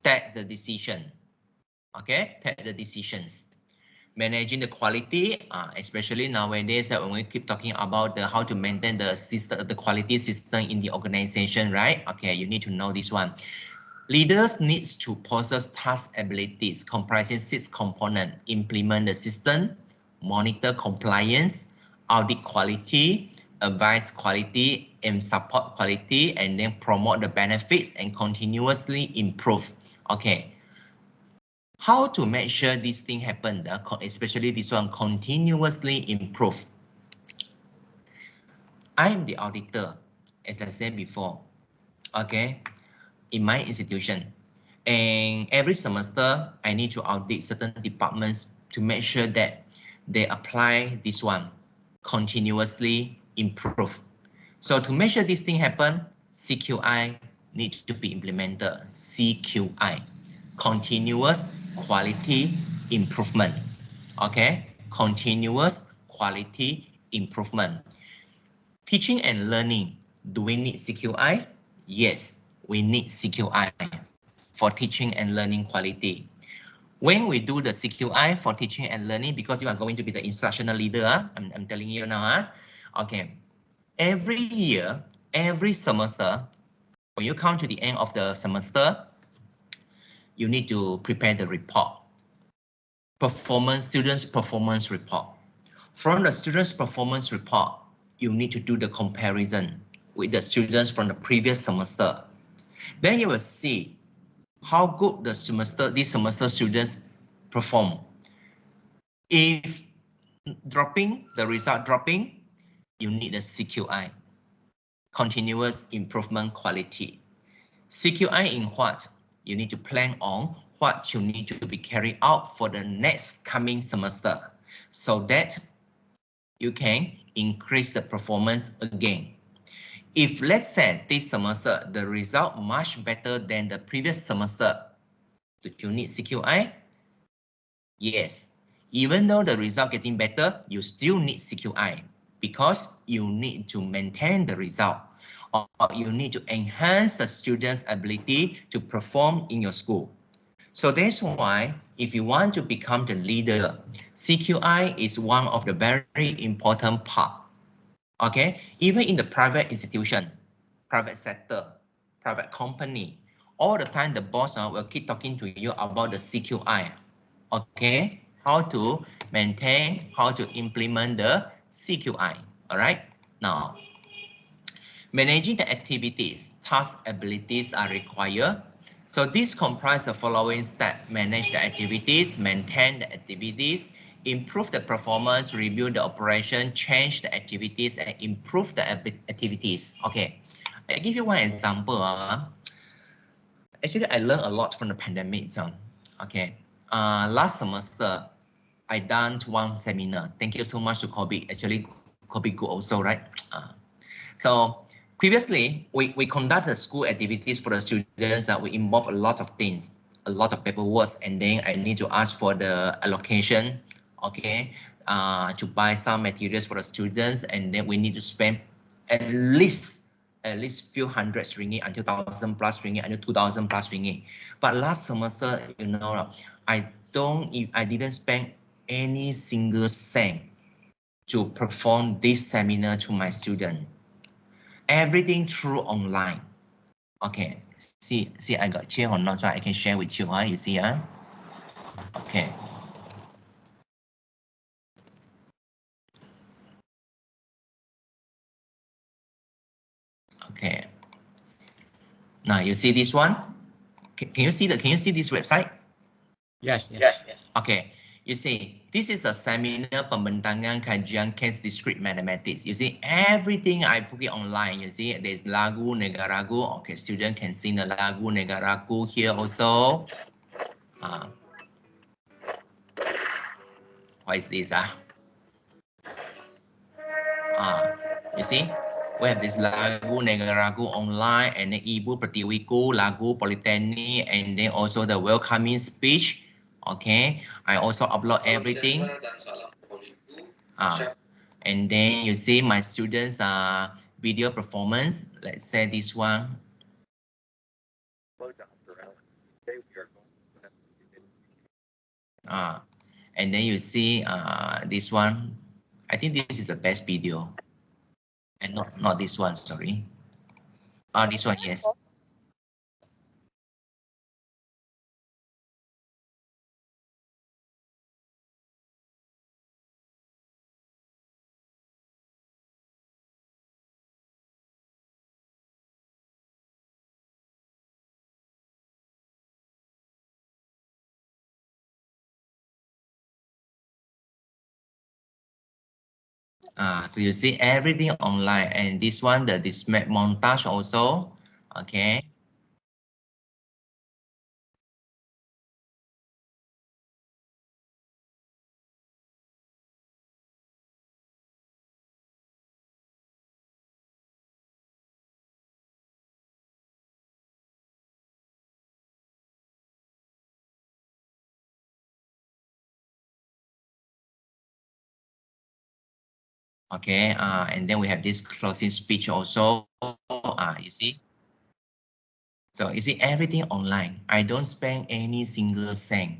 take the decision. Okay, take the decisions. Managing the quality, especially nowadays when we keep talking about how to maintain the system, the quality system in the organization, right? Okay, you need to know this one. Leaders needs to possess task abilities comprising 6 components: implement the system, monitor compliance, audit quality, advise quality, and support quality, and then promote the benefits and continuously improve. Okay. How to make sure this thing happen, especially this one, continuously improve. I am the auditor, as I said before, okay, in my institution. And every semester, I need to audit certain departments to make sure that they apply this one, continuously improve. So to make sure this thing happen, CQI needs to be implemented. CQI, continuous quality improvement. Okay, continuous quality improvement. Teaching and learning, do we need CQI? Yes, we need CQI for teaching and learning quality. When we do the CQI for teaching and learning, because you are going to be the instructional leader, I'm telling you now, okay, every year, every semester, when you come to the end of the semester, you need to prepare the report. Students' performance report. From the students' performance report, you need to do the comparison with the students from the previous semester. Then you will see how good this semester students perform. If the result dropping, you need a CQI, continuous improvement quality. CQI in what? You need to plan on what you need to be carried out for the next coming semester so that you can increase the performance again. If let's say this semester, the result much better than the previous semester, do you need CQI? Yes. Even though the result getting better, you still need CQI because you need to maintain the result, or you need to enhance the students' ability to perform in your school. So that's why if you want to become the leader, CQI is one of the very important part. Okay, even in the private institution, private sector, private company, all the time the boss will keep talking to you about the CQI. Okay, how to maintain, how to implement the CQI. All right, now managing the activities, task abilities are required. So this comprises the following steps: manage the activities, maintain the activities, improve the performance, review the operation, change the activities, and improve the activities. Okay, I give you one example. Actually, I learned a lot from the pandemic. Okay, last semester, I done one seminar. Thank you so much to COVID. Actually, COVID good also, right? So previously, we conducted school activities for the students that we involve a lot of things, a lot of paperwork, and then I need to ask for the allocation, okay, to buy some materials for the students, and then we need to spend at least few hundreds ringgit until 1,000 plus ringgit until 2,000 plus ringgit. But last semester, you know, I didn't spend any single cent to perform this seminar to my student. Everything through online. Okay, see, I got here or not, so I can share with you. You see, okay. Okay. Now you see this one. Can you see this website? Yes. Okay. You see, this is a seminar pembentangan kajian case discrete mathematics. You see, everything I put it online. You see, there's lagu negaraku. Okay, student can sing the lagu negaraku here also. What is this? You see, we have this lagu negaraku online, and then ibu pertiwiku, lagu Polytechnic, and then also the welcoming speech. Okay, I also upload everything. And then you see my students' video performance. Let's say this one. And then you see this one. I think this is the best video, and not this one. Sorry. This one, yes. So you see everything online, and this one, the display montage also. Okay. Okay. And then we have this closing speech also. You see. So you see everything online. I don't spend any single cent.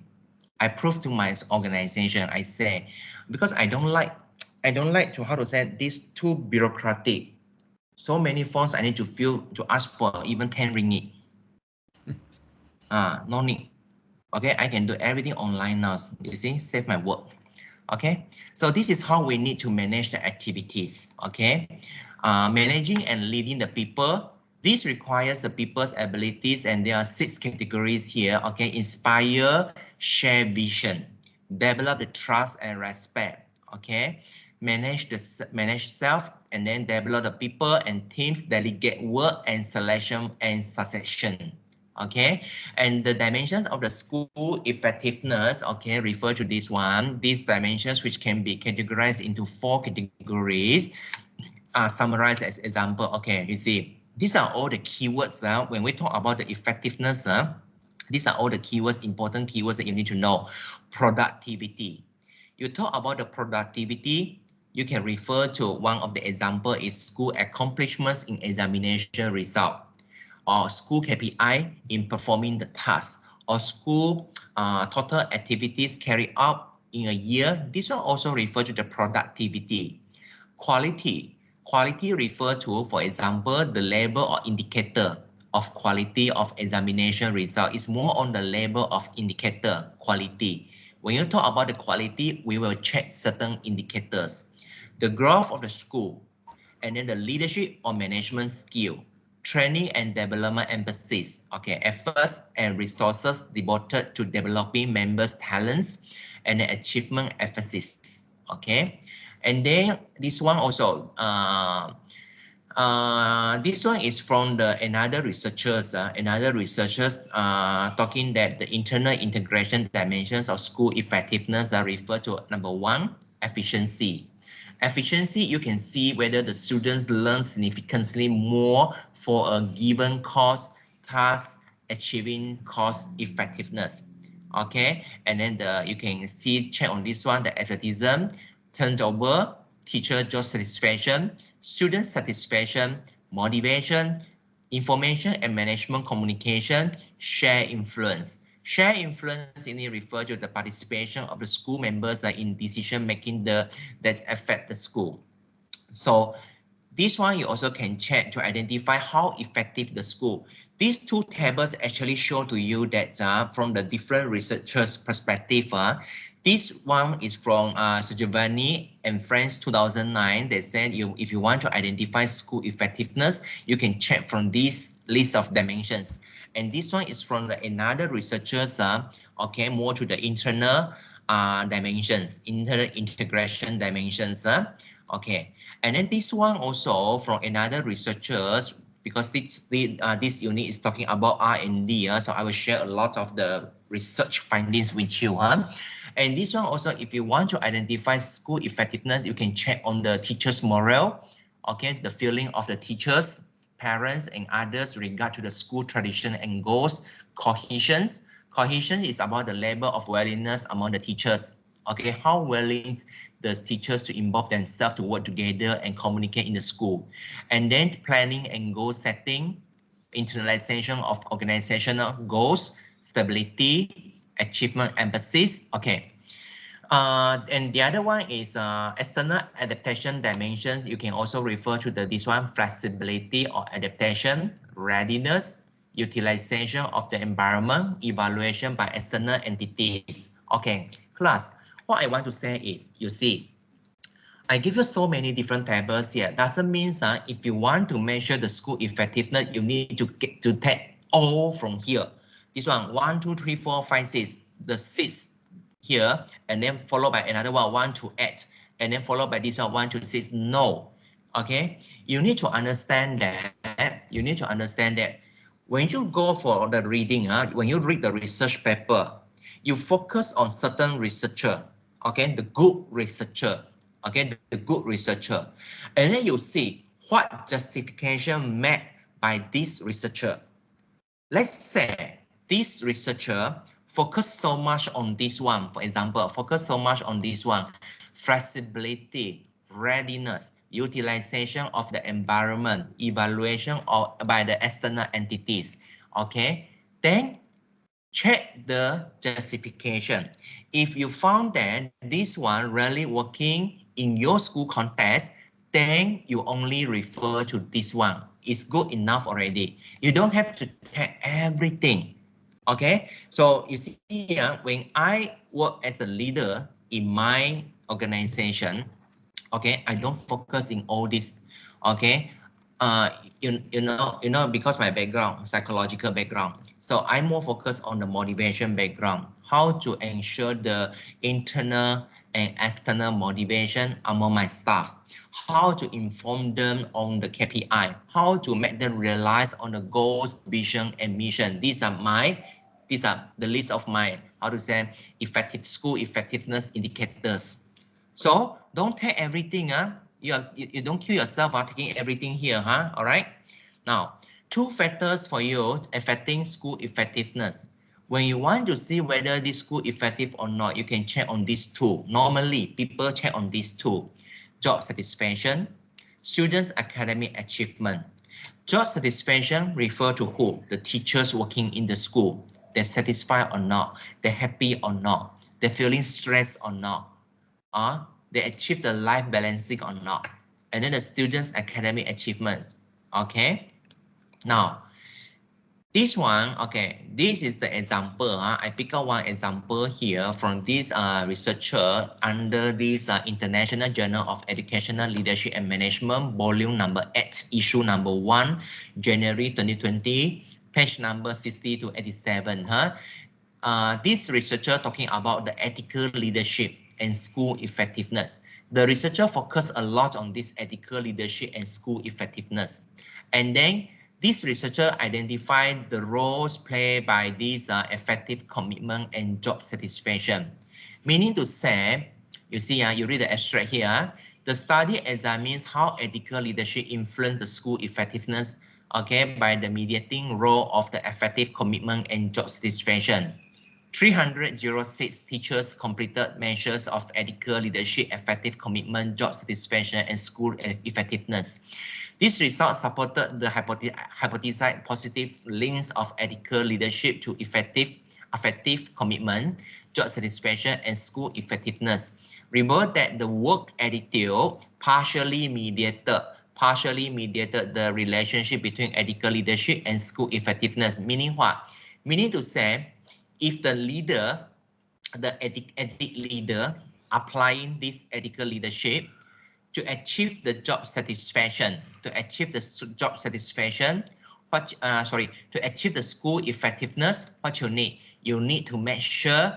I prove to my organization. I say because I don't like to how to say this too bureaucratic. So many forms I need to fill to ask for even 10 ringgit. No need. Okay, I can do everything online now. You see, save my work. Okay, so this is how we need to manage the activities. Okay, managing and leading the people. This requires the people's abilities, and there are 6 categories here. Okay, inspire, share vision, develop the trust and respect. Okay, manage self, and then develop the people and teams, delegate work and selection and succession. Okay, and the dimensions of the school effectiveness, okay, refer to this one. These dimensions, which can be categorized into 4 categories, are summarized as example. Okay, you see, these are all the keywords. When we talk about the effectiveness, these are all the keywords, important keywords that you need to know. Productivity. You talk about the productivity, you can refer to one of the example is school accomplishments in examination result, or school KPI in performing the task, or school total activities carried out in a year. This one also refer to the productivity. Quality. Quality refer to, for example, the label or indicator of quality of examination result is more on the label of indicator quality. When you talk about the quality, we will check certain indicators. The growth of the school, and then the leadership or management skill, training and development emphasis, okay, efforts and resources devoted to developing members' talents, and the achievement emphasis, okay. And then this one also, this one is from another researchers talking that the internal integration dimensions of school effectiveness are referred to. Number 1, efficiency. Efficiency, you can see whether the students learn significantly more for a given course, task, achieving course effectiveness. Okay, and then you can see check on this one, the athleticism, turnover, teacher job satisfaction, student satisfaction, motivation, information and management communication, share influence. Share influence in it refer to the participation of the school members in decision making that affect the school. So this one you also can check to identify how effective the school. These 2 tables actually show to you that from the different researchers' perspective, this one is from Giovanni and friends 2009. They said if you want to identify school effectiveness, you can check from this list of dimensions. And this one is from another researchers, okay, more to the internal dimensions, internal integration dimensions. Okay, and then this one also from another researchers, because this unit is talking about R&D, so I will share a lot of the research findings with you. And this one also, if you want to identify school effectiveness, you can check on the teachers' morale, okay, the feeling of the teachers, parents, and others regard to the school tradition and goals. Cohesion. Cohesion is about the level of willingness among the teachers. Okay, how willing the teachers to involve themselves to work together and communicate in the school. And then planning and goal setting, internalization of organizational goals, stability, achievement emphasis. Okay, And the other one is external adaptation dimensions. You can also refer to this one, flexibility or adaptation, readiness, utilization of the environment, evaluation by external entities. Okay, class, what I want to say is, you see, I give you so many different tables here. Doesn't mean if you want to measure the school effectiveness, you need to get to take all from here. This one, 1, 2, 3, 4, 5, 6. The 6 here, and then followed by another one, 1 to 8, and then followed by this one, 1 to 6. No. Okay. You need to understand that. You need to understand that when you go for the reading, when you read the research paper, you focus on certain researcher. Okay, the good researcher. Okay, the good researcher, and then you see what justification made by this researcher. Let's say this researcher focus so much on this one, for example, focus so much on this one, flexibility, readiness, utilization of the environment, evaluation by the external entities. Okay, then check the justification. If you found that this one really working in your school context, then you only refer to this one. It's good enough already. You don't have to take everything. Okay, so you see here, when I work as a leader in my organization, okay, I don't focus in all this. Okay, uh, because my background, psychological background, so I'm more focused on the motivation background, how to ensure the internal and external motivation among my staff, how to inform them on the KPI, how to make them realize on the goals, vision, and mission. These are the list of my, how to say, effective school effectiveness indicators. So don't take everything. You don't kill yourself taking everything here. All right. Now, two factors for you affecting school effectiveness. When you want to see whether this school effective or not, you can check on these two. Normally, people check on these two. Job satisfaction, students' academic achievement. Job satisfaction refer to who? The teachers working in the school. They're satisfied or not? They're happy or not? They're feeling stressed or not? They achieve the life balancing or not. And then the students' academic achievement. Okay. Now, this one, okay, this is the example. I pick out one example here from this researcher under this International Journal of Educational Leadership and Management, volume number 8, issue number 1, January 2020, page number 60 to 87. This researcher talking about the ethical leadership and school effectiveness. The researcher focused a lot on this ethical leadership and school effectiveness. And then this researcher identified the roles played by this effective commitment and job satisfaction. Meaning to say, you see, you read the abstract here, the study examines how ethical leadership influenced the school effectiveness, okay, by the mediating role of the effective commitment and job satisfaction. 306 teachers completed measures of ethical leadership, effective commitment, job satisfaction, and school effectiveness. These results supported the hypothesized positive links of ethical leadership to effective commitment, job satisfaction, and school effectiveness. Remember that the work attitude partially mediated the relationship between ethical leadership and school effectiveness. Meaning what? Meaning to say, if the leader, the ethic leader, applying this ethical leadership to achieve the job satisfaction, to achieve the school effectiveness, what you need? You need to make sure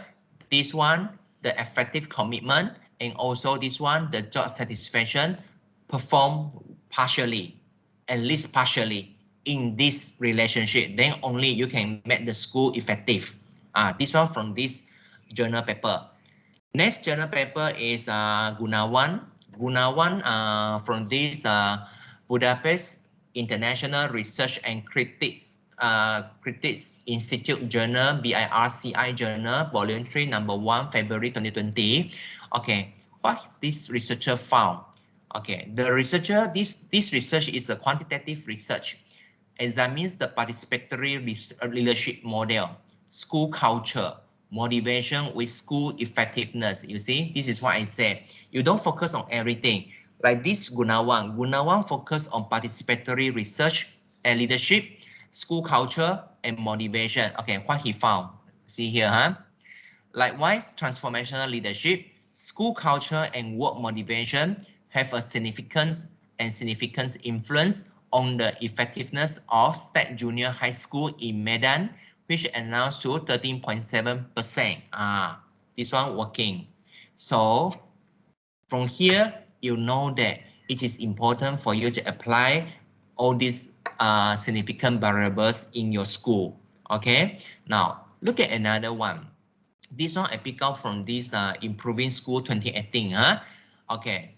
this one, the effective commitment, and also this one, the job satisfaction, perform partially, at least partially, in this relationship. Then only you can make the school effective. This one from this journal paper. Next journal paper is Gunawan from this Budapest International Research and Critics Institute Journal, BIRCI Journal, Volume 3, Number 1, February 2020. Okay, what this researcher found? Okay, the researcher, this research is a quantitative research, examines the participatory leadership model, school culture, motivation with school effectiveness. You see, this is what I said. You don't focus on everything. Like this Gunawan. Gunawan focus on participatory research and leadership, school culture, and motivation. Okay, what he found. See here, huh? Likewise, transformational leadership, school culture, and work motivation have a significant influence on the effectiveness of State Junior High School in Medan, which announced to 13.7%. This one working. So from here, you know that it is important for you to apply all these significant variables in your school. Okay, now look at another one. This one I pick out from this Improving School 2018. Okay.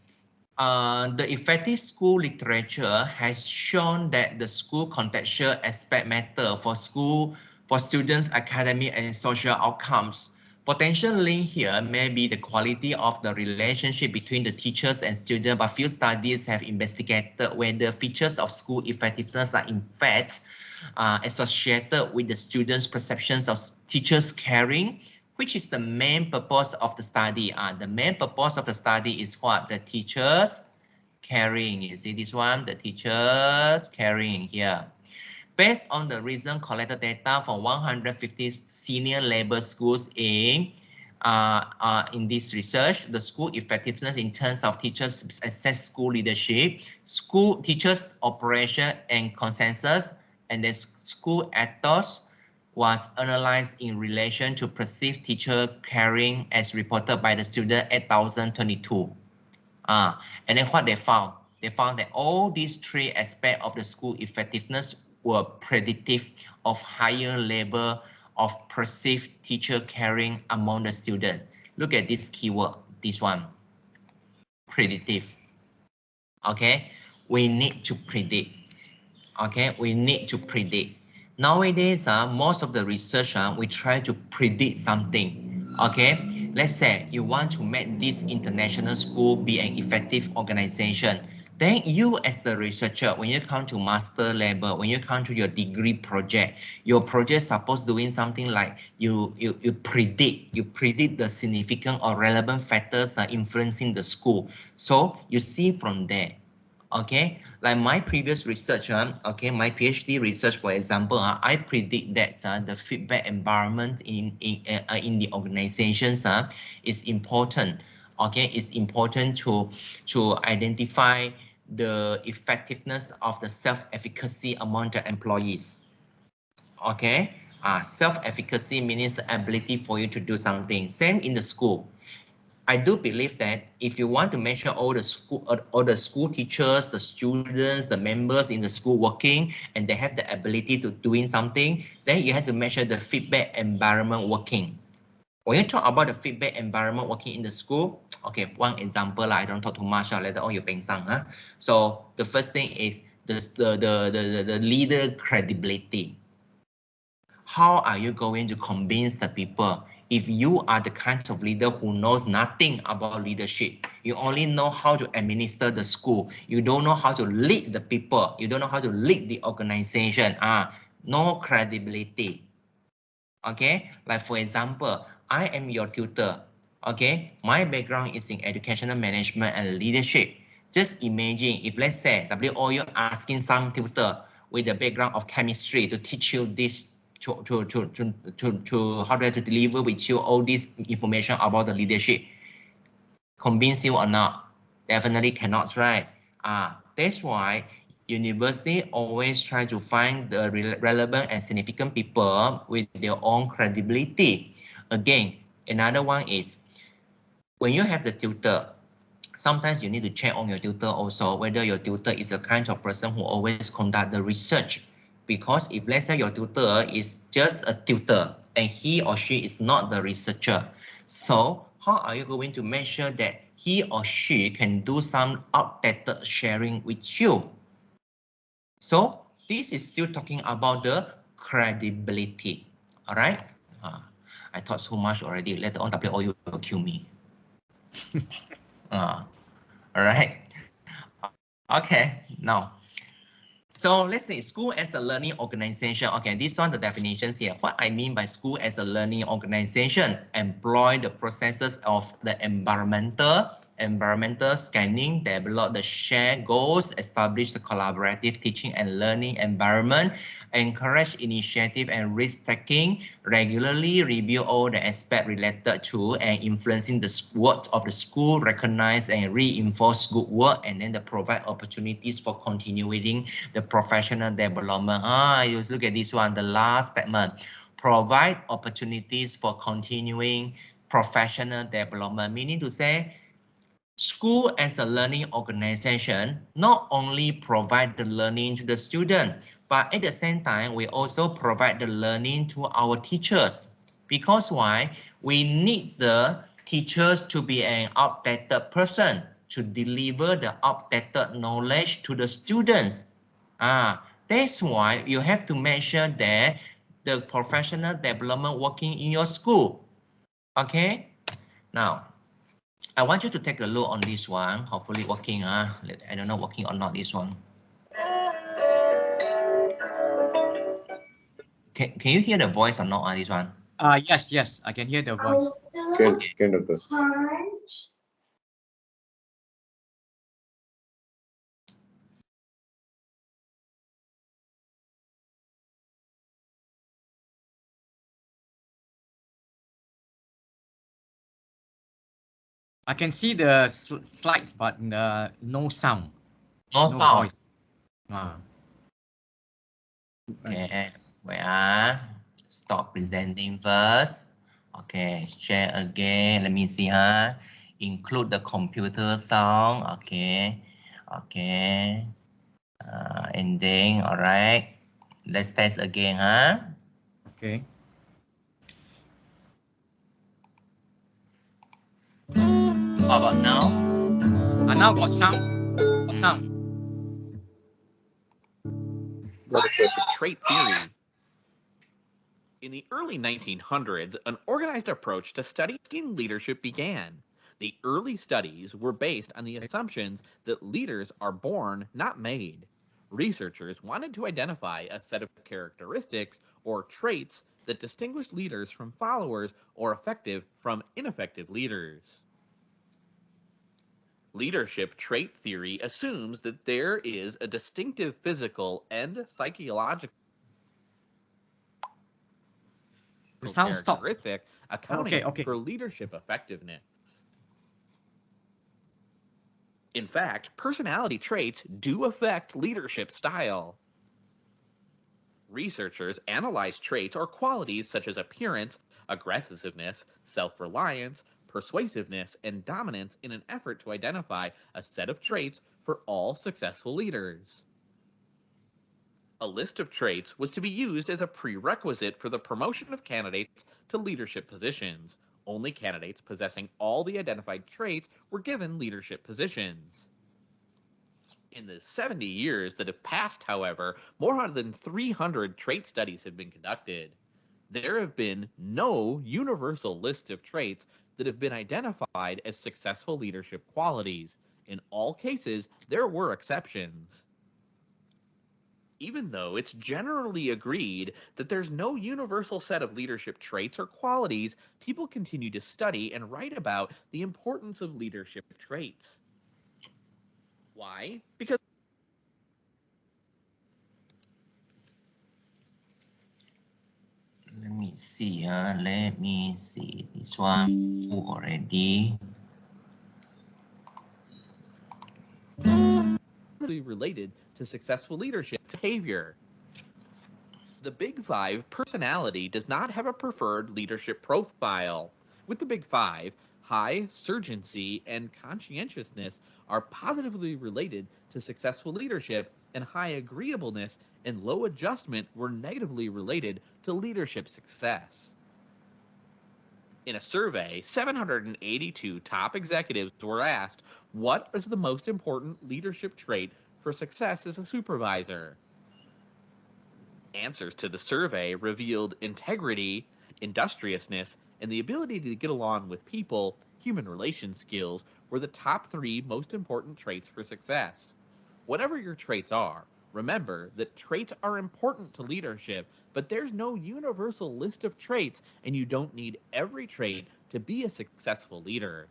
The effective school literature has shown that the school contextual aspect matter for students' academic and social outcomes. Potential link here may be the quality of the relationship between the teachers and students, but few studies have investigated whether features of school effectiveness are in fact associated with the students' perceptions of teachers' caring, which is the main purpose of the study. The main purpose of the study is what? The teachers caring. You see this one? The teachers caring here. Based on the recent collected data from 150 senior level schools in this research, the school effectiveness in terms of teachers assess school leadership, school teachers operation and consensus, and then school ethos was analyzed in relation to perceived teacher caring as reported by the student 8022. And then what they found? They found that all these three aspects of the school effectiveness were predictive of higher level of perceived teacher caring among the students. Look at this keyword, this one, predictive. Okay, we need to predict. Okay, we need to predict. Nowadays, most of the research, we try to predict something. Okay, let's say you want to make this international school be an effective organization. Then you as the researcher, when you come to master level, when you come to your degree project, your project supposed doing something like you predict the significant or relevant factors influencing the school. So you see from there. Okay, like my previous research, okay, my PhD research, for example, I predict that the feedback environment in the organizations is important. Okay, it's important to identify the effectiveness of the self-efficacy among the employees. Okay, self-efficacy means the ability for you to do something. Same in the school. I do believe that if you want to measure all the school teachers, the students, the members in the school working, and they have the ability to doing something, then you have to measure the feedback environment working. When you talk about the feedback environment working in the school, okay, one example, I don't talk too much, later on you peng sang. So the first thing is the leader credibility. How are you going to convince the people if you are the kind of leader who knows nothing about leadership? You only know how to administer the school. You don't know how to lead the people. You don't know how to lead the organization. No credibility. Okay, like for example, I am your tutor. Okay, my background is in educational management and leadership. Just imagine if, let's say, WOU asking some tutor with the background of chemistry to teach you this, to how to deliver with you all this information about the leadership. Convince you or not? Definitely cannot, right? That's why university always try to find the relevant and significant people with their own credibility. Again, another one is when you have the tutor, sometimes you need to check on your tutor also whether your tutor is a kind of person who always conduct the research. Because if, let's say, your tutor is just a tutor and he or she is not the researcher, so how are you going to make sure that he or she can do some outdated sharing with you? So this is still talking about the credibility. All right. I talked so much already. Later on, WOU will kill me. All right. Okay. Now, So let's say school as a learning organization. Okay, this one, the definitions here. What I mean by school as a learning organization, employ the processes of the environmental scanning, develop the shared goals, establish the collaborative teaching and learning environment, encourage initiative and risk-taking, regularly review all the aspects related to and influencing the work of the school, recognize and reinforce good work, and then provide opportunities for continuing the professional development. You look at this one, the last statement. Provide opportunities for continuing professional development, meaning to say, school as a learning organization not only provide the learning to the student, but at the same time, we also provide the learning to our teachers. Because why? We need the teachers to be an outdated person to deliver the outdated knowledge to the students. That's why you have to make sure that the professional development working in your school. Okay? Now, I want you to take a look on this one. Hopefully working. I don't know working or not this one. Can you hear the voice or not on this one? Yes, I can hear the voice. Can Doctor. I can see the slides, but no sound, No no sound. voice. Okay, stop presenting first. Okay, share again. Let me see, include the computer sound. Okay, and then, all right. Let's test again, Okay. How about now? Now got sound. Got sound. Trait theory. In the early 1900s, an organized approach to studying leadership began. The early studies were based on the assumptions that leaders are born, not made. Researchers wanted to identify a set of characteristics or traits that distinguish leaders from followers or effective from ineffective leaders. Leadership trait theory assumes that there is a distinctive physical and psychological The sound stopped. characteristic accounting Okay. for leadership effectiveness. In fact, personality traits do affect leadership style. Researchers analyze traits or qualities such as appearance, aggressiveness, self-reliance, persuasiveness, and dominance in an effort to identify a set of traits for all successful leaders. A list of traits was to be used as a prerequisite for the promotion of candidates to leadership positions. Only candidates possessing all the identified traits were given leadership positions. In the 70 years that have passed, however, more than 300 trait studies have been conducted. There have been no universal list of traits that have been identified as successful leadership qualities. In all cases, there were exceptions. Even though it's generally agreed that there's no universal set of leadership traits or qualities, people continue to study and write about the importance of leadership traits. Why? Because Let me see. Let me see. This one full already. related to successful leadership behavior. The Big Five personality does not have a preferred leadership profile. With the Big Five, high surgency and conscientiousness are positively related to successful leadership, and high agreeableness and low adjustment were negatively related to leadership success. In a survey, 782 top executives were asked, what is the most important leadership trait for success as a supervisor? Answers to the survey revealed integrity, industriousness, and the ability to get along with people, human relation skills, were the top 3 most important traits for success. Whatever your traits are, Remember that traits are important to leadership, but there's no universal list of traits, and you don't need every trait to be a successful leader.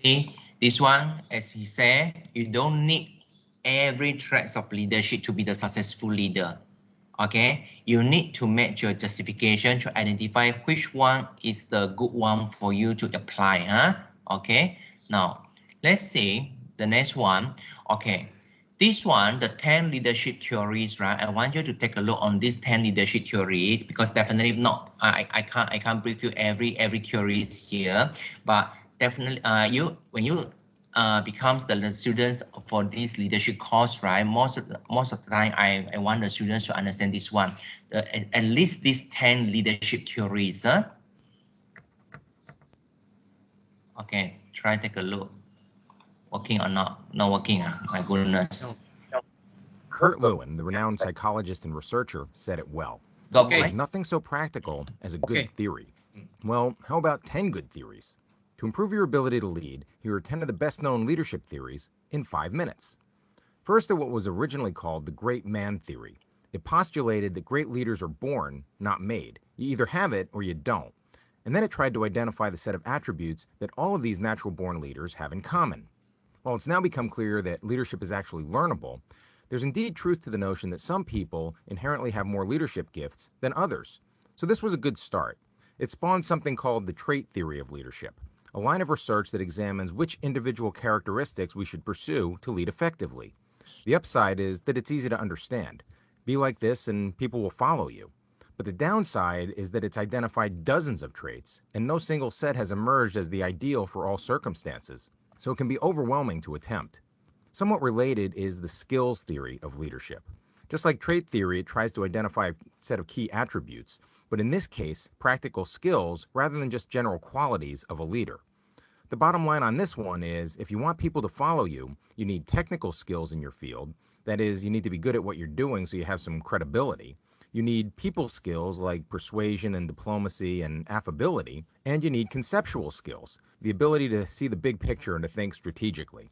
See, this one, as he said, you don't need every trait of leadership to be the successful leader. Okay, you need to make your justification to identify which one is the good one for you to apply. Okay, now let's see the next one. Okay, this one, the 10 leadership theories, right? I want you to take a look on these 10 leadership theories because definitely not, I can't brief you every theories here, but definitely when you becomes the students for this leadership course, right? Most of the time, I want the students to understand this one, at least these 10 leadership theories. Okay, try take a look. Working or not? Not working. My goodness. No. Kurt Lewin, the renowned psychologist and researcher, said it well. God Okay. There's bless. nothing so practical as a good Okay. theory. Well, how about 10 good theories? To improve your ability to lead, here are 10 of the best known leadership theories in 5 minutes. First are what was originally called the great man theory. It postulated that great leaders are born, not made. You either have it or you don't. And then it tried to identify the set of attributes that all of these natural born leaders have in common. While it's now become clear that leadership is actually learnable, there's indeed truth to the notion that some people inherently have more leadership gifts than others. So this was a good start. It spawned something called the trait theory of leadership, a line of research that examines which individual characteristics we should pursue to lead effectively. The upside is that it's easy to understand. Be like this and people will follow you. But the downside is that it's identified dozens of traits, and no single set has emerged as the ideal for all circumstances, so it can be overwhelming to attempt. Somewhat related is the skills theory of leadership. Just like trait theory, it tries to identify a set of key attributes, but in this case, practical skills rather than just general qualities of a leader. The bottom line on this one is, if you want people to follow you, you need technical skills in your field. That is, you need to be good at what you're doing so you have some credibility. You need people skills like persuasion and diplomacy and affability, and you need conceptual skills, the ability to see the big picture and to think strategically.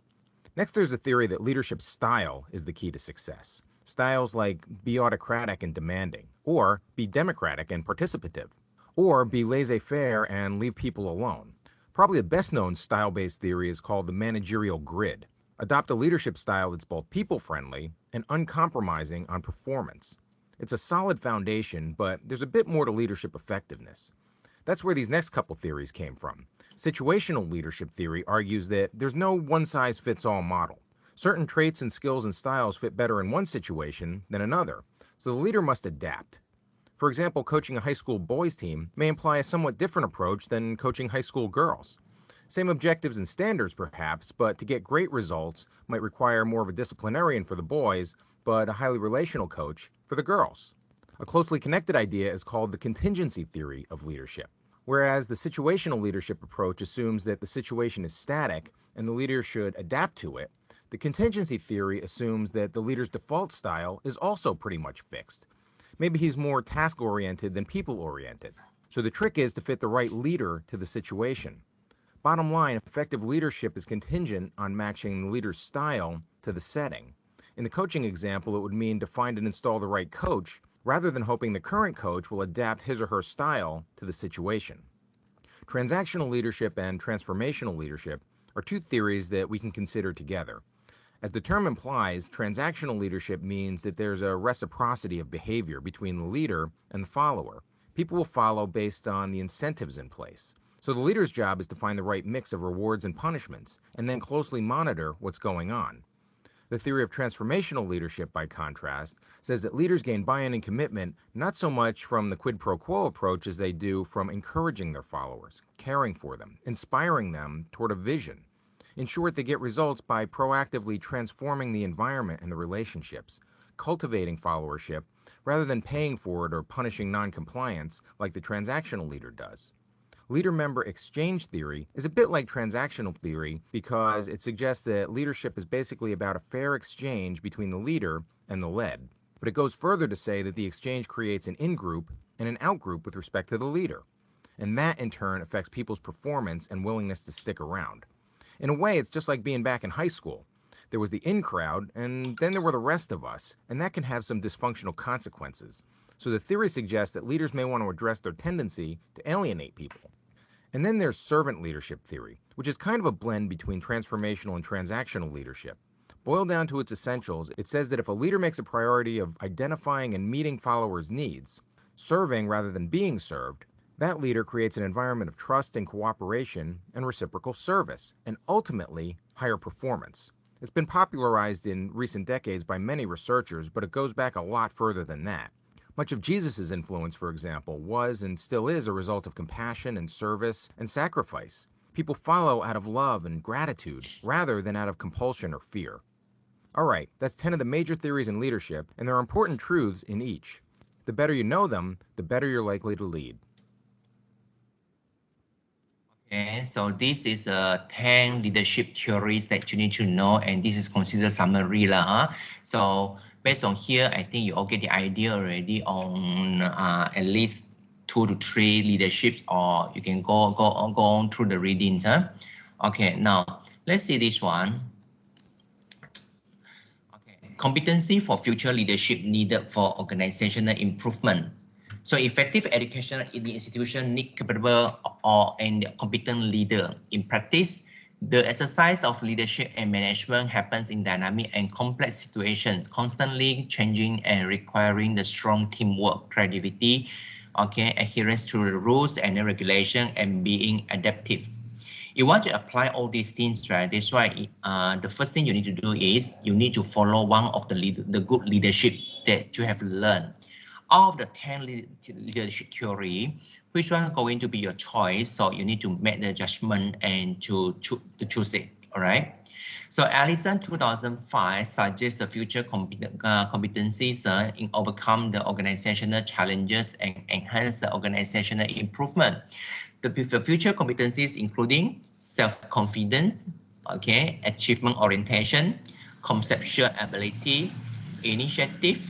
Next, there's a theory that leadership style is the key to success. Styles like be autocratic and demanding, or be democratic and participative, or be laissez-faire and leave people alone. Probably the best known style-based theory is called the managerial grid. Adopt a leadership style that's both people-friendly and uncompromising on performance. It's a solid foundation, but there's a bit more to leadership effectiveness. That's where these next couple theories came from. Situational leadership theory argues that there's no one-size-fits-all model. Certain traits and skills and styles fit better in one situation than another, so the leader must adapt. For example, coaching a high school boys team may imply a somewhat different approach than coaching high school girls. Same objectives and standards perhaps, but to get great results might require more of a disciplinarian for the boys, but a highly relational coach for the girls. A closely connected idea is called the contingency theory of leadership. Whereas the situational leadership approach assumes that the situation is static and the leader should adapt to it, the contingency theory assumes that the leader's default style is also pretty much fixed. Maybe he's more task-oriented than people-oriented. So the trick is to fit the right leader to the situation. Bottom line, effective leadership is contingent on matching the leader's style to the setting. In the coaching example, it would mean to find and install the right coach, rather than hoping the current coach will adapt his or her style to the situation. Transactional leadership and transformational leadership are two theories that we can consider together. As the term implies, transactional leadership means that there's a reciprocity of behavior between the leader and the follower. People will follow based on the incentives in place. So the leader's job is to find the right mix of rewards and punishments, and then closely monitor what's going on. The theory of transformational leadership, by contrast, says that leaders gain buy-in and commitment not so much from the quid pro quo approach as they do from encouraging their followers, caring for them, inspiring them toward a vision. In short, they get results by proactively transforming the environment and the relationships, cultivating followership, rather than paying for it or punishing non-compliance like the transactional leader does. Leader-member exchange theory is a bit like transactional theory because it suggests that leadership is basically about a fair exchange between the leader and the led. But it goes further to say that the exchange creates an in-group and an out-group with respect to the leader. and that in turn affects people's performance and willingness to stick around. In a way, it's just like being back in high school. There was the in crowd, and then there were the rest of us, and that can have some dysfunctional consequences. So the theory suggests that leaders may want to address their tendency to alienate people. And then there's servant leadership theory, which is kind of a blend between transformational and transactional leadership. Boiled down to its essentials, it says that if a leader makes a priority of identifying and meeting followers' needs, serving rather than being served, that leader creates an environment of trust and cooperation and reciprocal service, and ultimately higher performance. It's been popularized in recent decades by many researchers, but it goes back a lot further than that. Much of Jesus' influence, for example, was and still is a result of compassion and service and sacrifice. People follow out of love and gratitude rather than out of compulsion or fear. All right, that's 10 of the major theories in leadership, and there are important truths in each. The better you know them, the better you're likely to lead. Okay, so this is the 10 leadership theories that you need to know, and this is considered summary lah. So based on here, I think you all get the idea already on at least 2 to 3 leaderships, or you can go on through the readings. Okay, now let's see this one. Okay, competency for future leadership needed for organizational improvement. So effective education in the institution need capable and competent leader. In practice, the exercise of leadership and management happens in dynamic and complex situations, constantly changing and requiring the strong teamwork, creativity, okay, adherence to the rules and the regulation, and being adaptive. You want to apply all these things, right? That's why the first thing you need to do is you need to follow one of the good leadership that you have learned. Of the 10 leadership theory, which one is going to be your choice? So you need to make the judgment and to choose it. All right. So Allison 2005 suggests the future competencies in overcome the organizational challenges and enhance the organizational improvement. The future competencies including self-confidence, okay, achievement orientation, conceptual ability, initiative,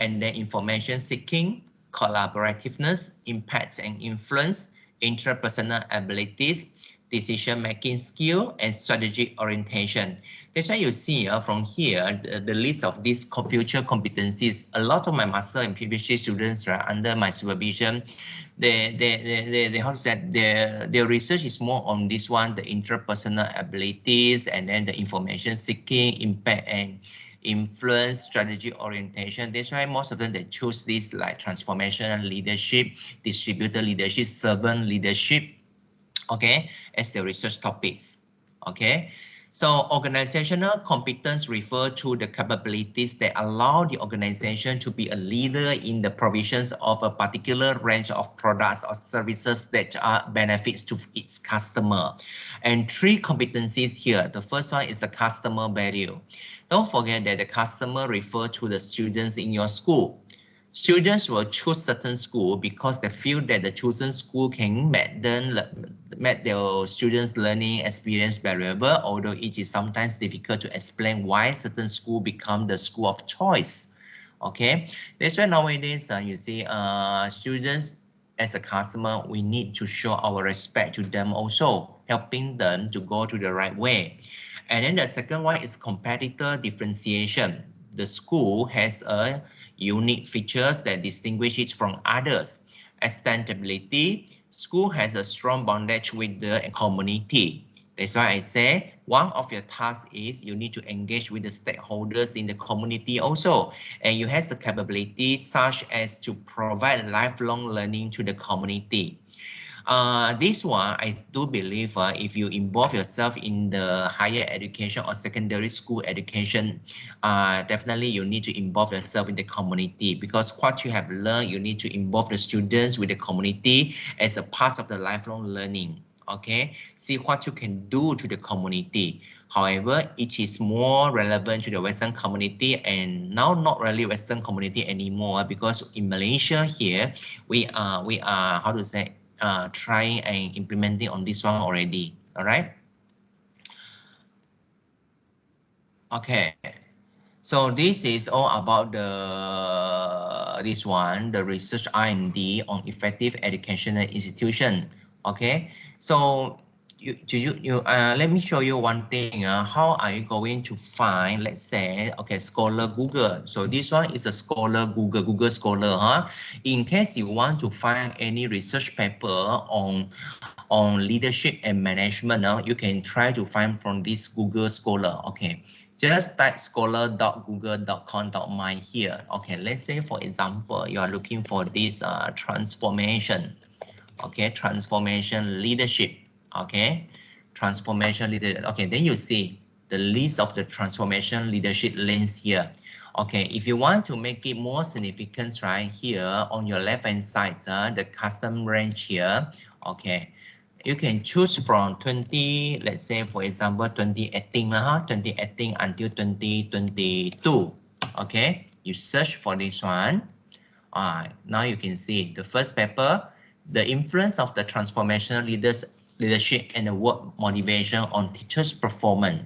and then information seeking, collaborativeness, impact and influence, interpersonal abilities, decision-making skill, and strategic orientation. That's why you see from here, the list of these future competencies. A lot of my master and PhD students are under my supervision. They how to say, their research is more on this one, the interpersonal abilities, and then the information seeking, impact and influence, strategy orientation. That's why most of them they choose this like transformational leadership, distributor leadership, servant leadership, okay, as the research topics. Okay, so organizational competence refer to the capabilities that allow the organization to be a leader in the provisions of a particular range of products or services that are benefits to its customer. And 3 competencies here. The first one is the customer value. Don't forget that the customer refer to the students in your school. Students will choose certain school because they feel that the chosen school can make their students' learning experience valuable, although it is sometimes difficult to explain why certain school become the school of choice. Okay, that's why nowadays you see students as a customer, we need to show our respect to them also, helping them to go to the right way. And then the second one is competitor differentiation. The school has a unique features that distinguish it from others. Extendability, school has a strong bondage with the community. That's why I say one of your tasks is you need to engage with the stakeholders in the community also. And you have the capability such as to provide lifelong learning to the community. This one, I do believe if you involve yourself in the higher education or secondary school education, definitely you need to involve yourself in the community, because what you have learned, you need to involve the students with the community as a part of the lifelong learning. Okay, see what you can do to the community. However, it is more relevant to the Western community, and now not really Western community anymore, because in Malaysia here, we are how to say, trying and implementing on this one already. All right. Okay. So this is all about this one, the research R&D on effective educational institution. Okay, so let me show you one thing. How are you going to find, let's say, okay, Scholar Google. So this one is a Scholar Google Scholar. In case you want to find any research paper on leadership and management, you can try to find from this Google Scholar. Okay, just type scholar.google.com.my here. Okay, let's say for example, you are looking for this transformation. Okay, transformation leadership. Okay, transformation leadership. Okay, then you see the list of the transformation leadership links here. Okay, if you want to make it more significant, right here on your left hand side, the custom range here. Okay, you can choose from 20, let's say for example 2018, 2018 until 2022. Okay, you search for this one. Now you can see the first paper, the influence of the transformational leadership and the work motivation on teachers' performance.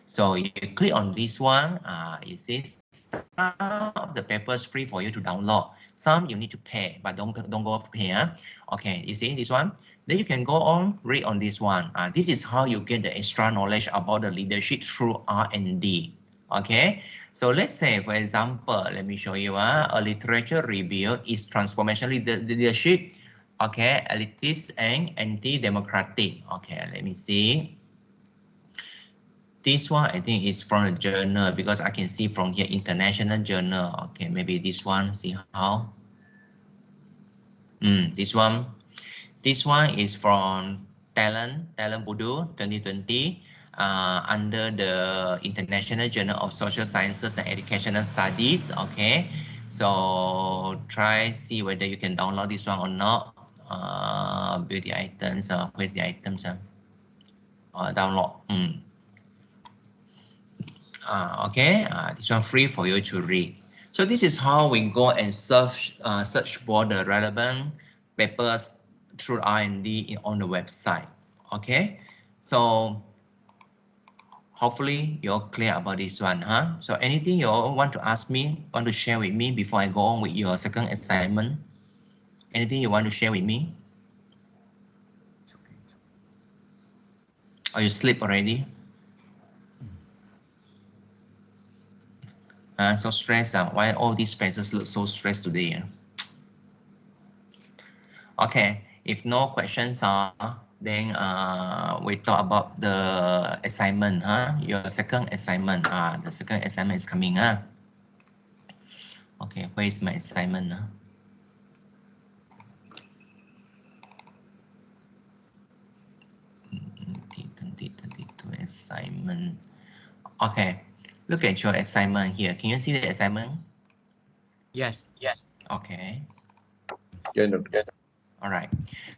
So you click on this one, you see some of the papers free for you to download. Some you need to pay, but don't go off pay. Okay, you see this one? Then you can go on, read on this one. This is how you get the extra knowledge about the leadership through R&D. Okay, so let's say, for example, let me show you a literature review is transformation leadership. Okay, elitist and anti-democratic. Okay, let me see. This one I think is from a journal because I can see from here international journal. Okay, maybe this one. See how? This one is from Talent Budu 2020. Under the International Journal of Social Sciences and Educational Studies. Okay, so try see whether you can download this one or not. Beauty items. Where's the items? Download. Okay, this one free for you to read. So this is how we go and search for the relevant papers through R&D on the website. Okay, so hopefully you're clear about this one, So anything you all want to ask me, want to share with me before I go on with your second assignment? Anything you want to share with me? Or you sleep already? So stressed. Why all these faces look so stressed today? Okay, if no questions, then we talk about the assignment. Your second assignment. The second assignment is coming. Okay, where is my assignment? 2022 assignment. Okay, look at your assignment here. Can you see the assignment? Yes. Okay. Get All right.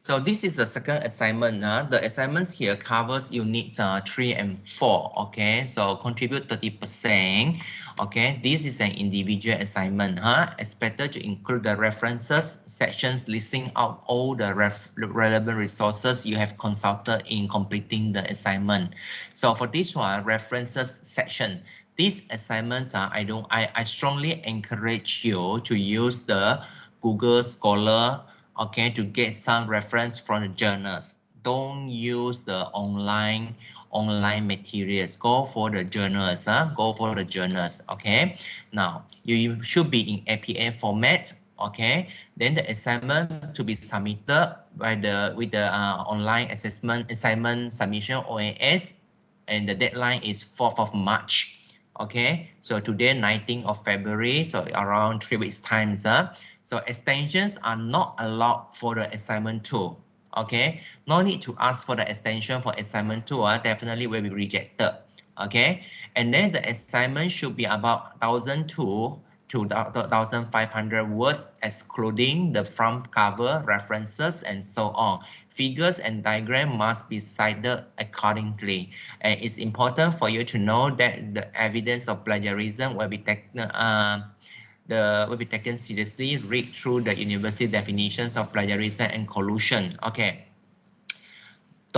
So this is the second assignment. The assignments here covers units 3 and 4. Okay. So contribute 30%. Okay. This is an individual assignment. Expected to include the references sections listing out all the relevant resources you have consulted in completing the assignment. So for this one, references section. These assignments, I strongly encourage you to use the Google Scholar, okay, to get some reference from the journals. Don't use the online materials. Go for the journals. Go for the journals. Okay. Now you should be in APA format. Okay. Then the assignment to be submitted with the online assignment submission OAS, and the deadline is 4th of March. Okay. So today 19th of February. So around 3 weeks time. So extensions are not allowed for the assignment 2. Okay, no need to ask for the extension for assignment 2. Definitely will be rejected. Okay, and then the assignment should be about 1,002 to 1,500 words, excluding the front cover, references, and so on. Figures and diagram must be cited accordingly. And it's important for you to know that the evidence of plagiarism will be taken. Will be taken seriously. Read through the university definitions of plagiarism and collusion. Okay.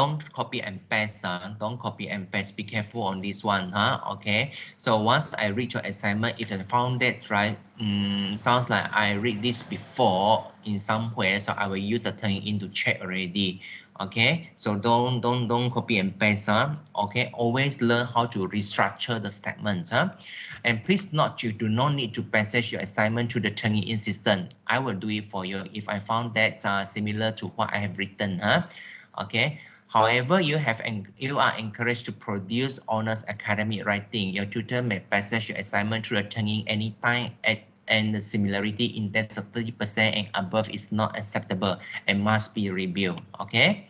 don't copy and paste, don't copy and paste. Be careful on this one, okay. So once I read your assignment, if I found that right, sounds like I read this before in somewhere, so I will use the turn in to check already. Okay, so don't copy and paste, okay. Always learn how to restructure the statements, and please note, you do not need to passage your assignment to the turning in system. I will do it for you if I found that similar to what I have written, okay. However, you are encouraged to produce honest academic writing. Your tutor may passage your assignment through the turning anytime and the similarity index of 30% and above is not acceptable and must be reviewed. Okay.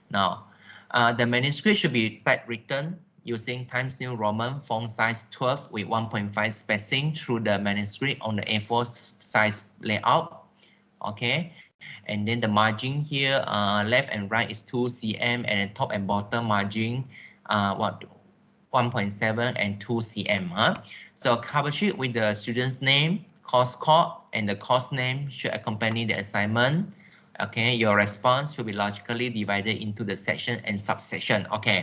Now, the manuscript should be typewritten using Times New Roman font size 12 with 1.5 spacing through the manuscript on the A4 size layout. Okay. And then the margin here, left and right is 2 cm, and the top and bottom margin, 1.7 and 2 cm. So cover sheet with the student's name, course code, and the course name should accompany the assignment. Okay, your response should be logically divided into the section and subsection. Okay,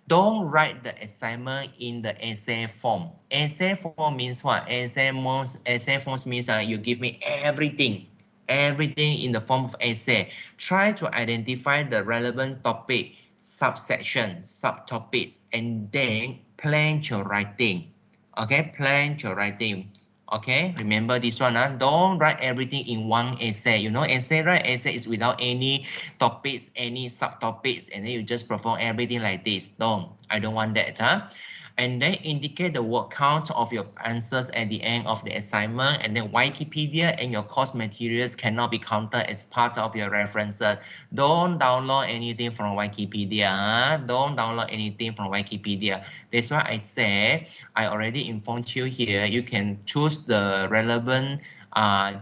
don't write the assignment in the essay form. Essay form means what? Essay form means you give me everything in the form of essay. Try to identify the relevant topic, subsection, subtopics, and then plan your writing. Okay, plan your writing. Okay, remember this one. Don't write everything in one essay. You know, essay, right? Essay is without any topics, any subtopics, and then you just perform everything like this. I don't want that. And then indicate the word count of your answers at the end of the assignment, and then Wikipedia and your course materials cannot be counted as part of your references. Don't download anything from Wikipedia. Don't download anything from Wikipedia. That's why I say I already informed you here. You can choose the relevant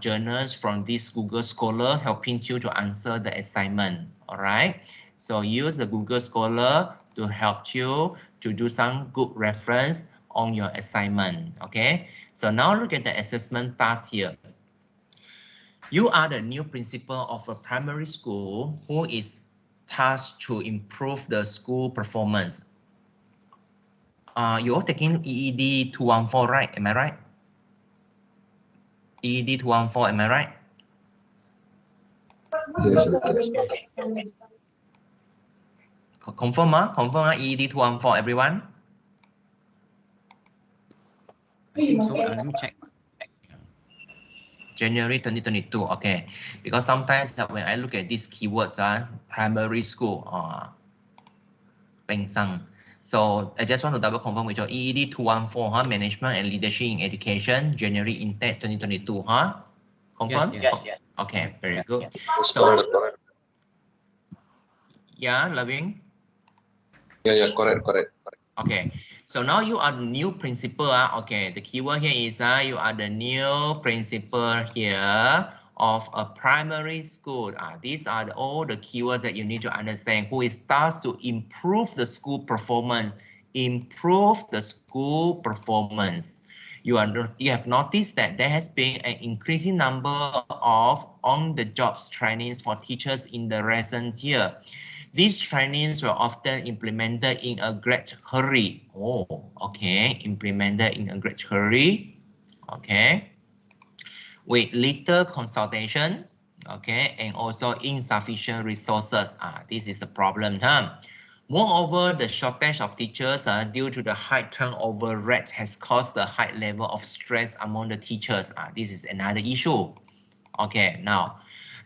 journals from this Google Scholar helping you to answer the assignment. All right. So use the Google Scholar to help you to do some good reference on your assignment. Okay, so now look at the assessment task here. You are the new principal of a primary school who is tasked to improve the school performance. You're taking EED 214, right? Am I right? EED 214, am I right? Yes, yes. Confirm, EED 214, everyone? So let me check. January 2022, okay. Because sometimes when I look at these keywords, primary school, Pengsang. So I just want to double confirm with your EED 214, Management and Leadership in Education, January intake 2022, Confirm? Yes. Okay, very good. So, correct. Yeah, Loving? Yeah, correct. Okay, so now you are the new principal. Okay, the keyword here is you are the new principal here of a primary school. These are all the keywords that you need to understand. Who is tasked to improve the school performance? Improve the school performance. You have noticed that there has been an increasing number of on-the-job trainings for teachers in the recent year. These trainings were often implemented in a great hurry. Oh, okay, implemented in a great hurry. Okay, with little consultation. Okay, and also insufficient resources. This is a problem. Moreover, the shortage of teachers due to the high turnover rate has caused the high level of stress among the teachers. This is another issue. Okay, now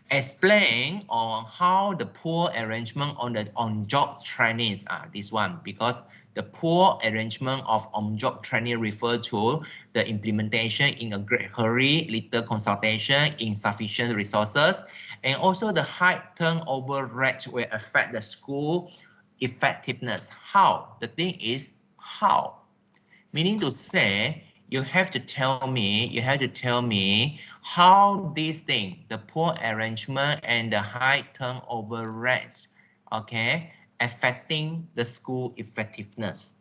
explain on how the poor arrangement on the on-job trainings this one, because the poor arrangement of on-job training refer to the implementation in a great hurry, little consultation, insufficient resources, and also the high turnover rate will affect the school effectiveness. How? The thing is how, meaning to say you have to tell me how this thing, the poor arrangement and the high turnover rates, okay, affecting the school effectiveness.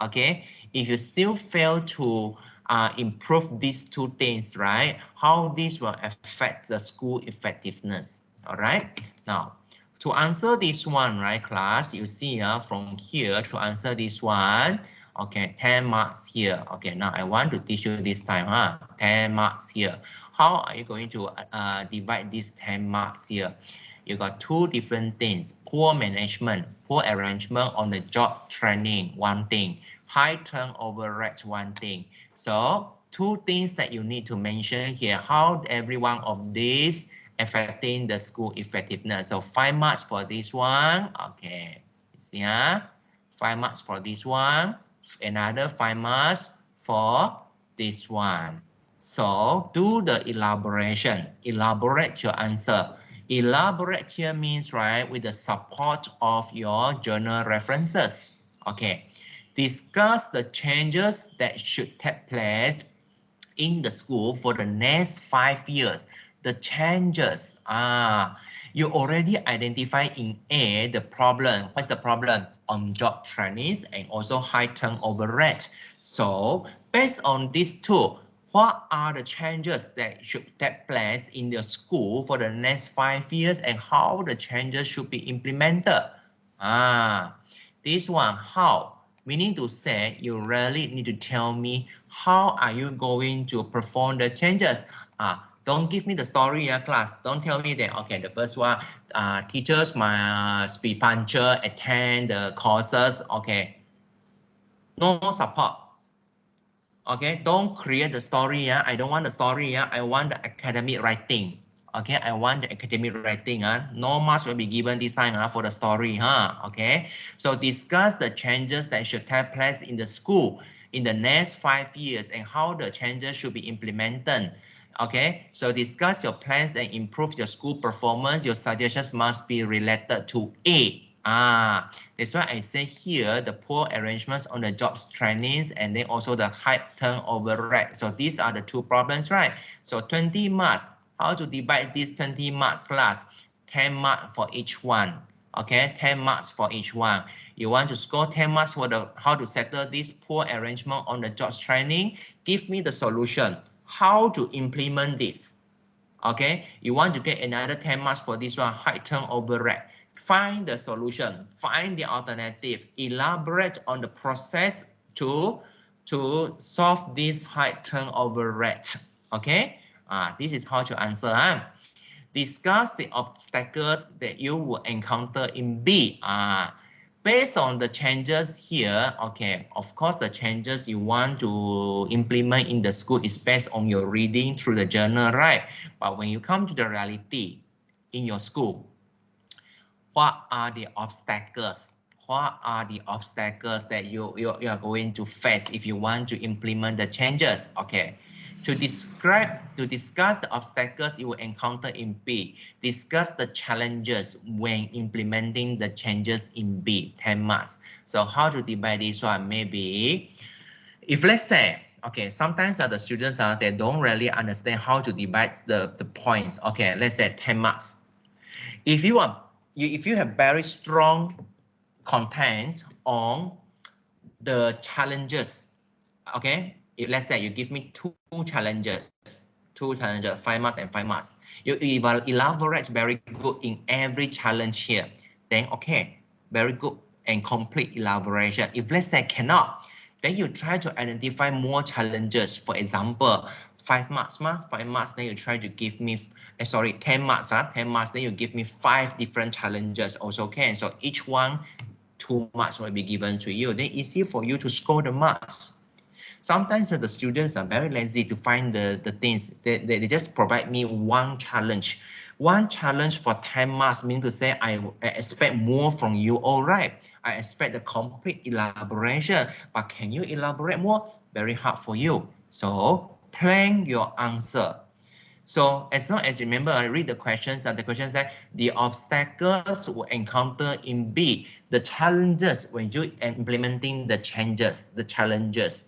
Okay, if you still fail to improve these two things, right, how this will affect the school effectiveness. All right, now To answer this one, right, class, you see from here to answer this one, okay, 10 marks here. Okay, now I want to teach you this time, 10 marks here. How are you going to divide these 10 marks here? You got two different things: poor management, poor arrangement on the job training, one thing; high turnover rate, one thing. So two things that you need to mention here. How every one of these affecting the school effectiveness. So 5 marks for this one. Okay, see, 5 marks for this one. Another 5 marks for this one. So do the elaboration. Elaborate your answer. Elaborate here means, right, with the support of your journal references. Okay. Discuss the changes that should take place in the school for the next 5 years. The changes, you already identify in A the problem. What's the problem? On job trainings and also high turnover rate. So based on these two, what are the changes that should take place in the school for the next 5 years and how the changes should be implemented? This one, how? Meaning to say, you really need to tell me how are you going to perform the changes. Don't give me the story, class. Don't tell me that, okay, the first one, teachers, my speed puncher, attend the courses, okay. No support. Okay, don't create the story. I don't want the story. I want the academic writing. Okay, I want the academic writing. No marks will be given this time for the story. Okay, so discuss the changes that should take place in the school in the next 5 years and how the changes should be implemented. Okay, so discuss your plans and improve your school performance. Your suggestions must be related to A. That's why I say here the poor arrangements on the jobs trainings and then also the high turnover rate. So these are the two problems, right? So 20 marks. How to divide these 20 marks, class? 10 marks for each one. Okay, 10 marks for each one. You want to score 10 marks for the how to settle this poor arrangement on the jobs training? Give me the solution. How to implement this? Okay, you want to get another 10 marks for this one, high turnover rate. Find the solution, find the alternative, elaborate on the process to solve this high turnover rate. Okay, this is how to answer. Discuss the obstacles that you will encounter in B. Based on the changes here, okay, of course, the changes you want to implement in the school is based on your reading through the journal, right? But when you come to the reality in your school, what are the obstacles? What are the obstacles that you are going to face if you want to implement the changes? Okay. To discuss the obstacles you will encounter in B, discuss the challenges when implementing the changes in B, 10 marks. So how to divide this one? Maybe, if let's say, okay, sometimes the students they don't really understand how to divide the points. Okay, let's say 10 marks. If you have very strong content on the challenges, okay, let's say you give me two challenges, 5 marks and 5 marks. You elaborate very good in every challenge here. Then, okay, very good and complete elaboration. If let's say cannot, then you try to identify more challenges. For example, 5 marks, 5 marks, then you try to give me, 10 marks, 10 marks, then you give me 5 different challenges also can. So each one, 2 marks will be given to you. Then easy for you to score the marks. Sometimes the students are very lazy to find the things. They just provide me one challenge. One challenge for 10 marks means to say I expect more from you. All right, I expect the complete elaboration. But can you elaborate more? Very hard for you. So plan your answer. So as long as you remember, I read the questions, and the question said the obstacles will encounter in B, the challenges when you implementing the changes, the challenges.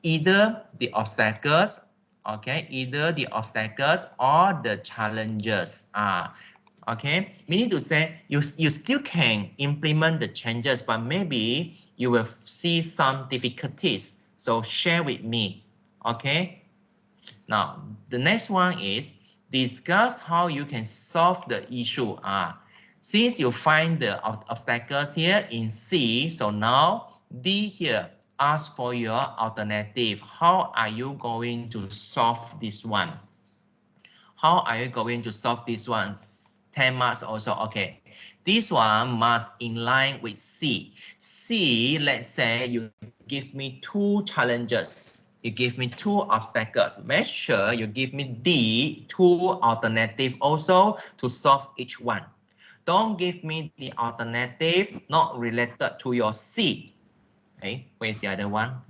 Either the obstacles, okay, either the obstacles or the challenges. Okay, meaning to say you still can implement the changes, but maybe you will see some difficulties. So share with me, okay? Now, the next one is discuss how you can solve the issue. Since you find the obstacles here in C, so now D here, ask for your alternative. How are you going to solve this one? How are you going to solve this one? 10 marks also, okay. This one must in line with C. C, let's say you give me 2 challenges. You give me 2 obstacles. Make sure you give me D, 2 alternatives also to solve each one. Don't give me the alternative not related to your C. Okay, where's the other one?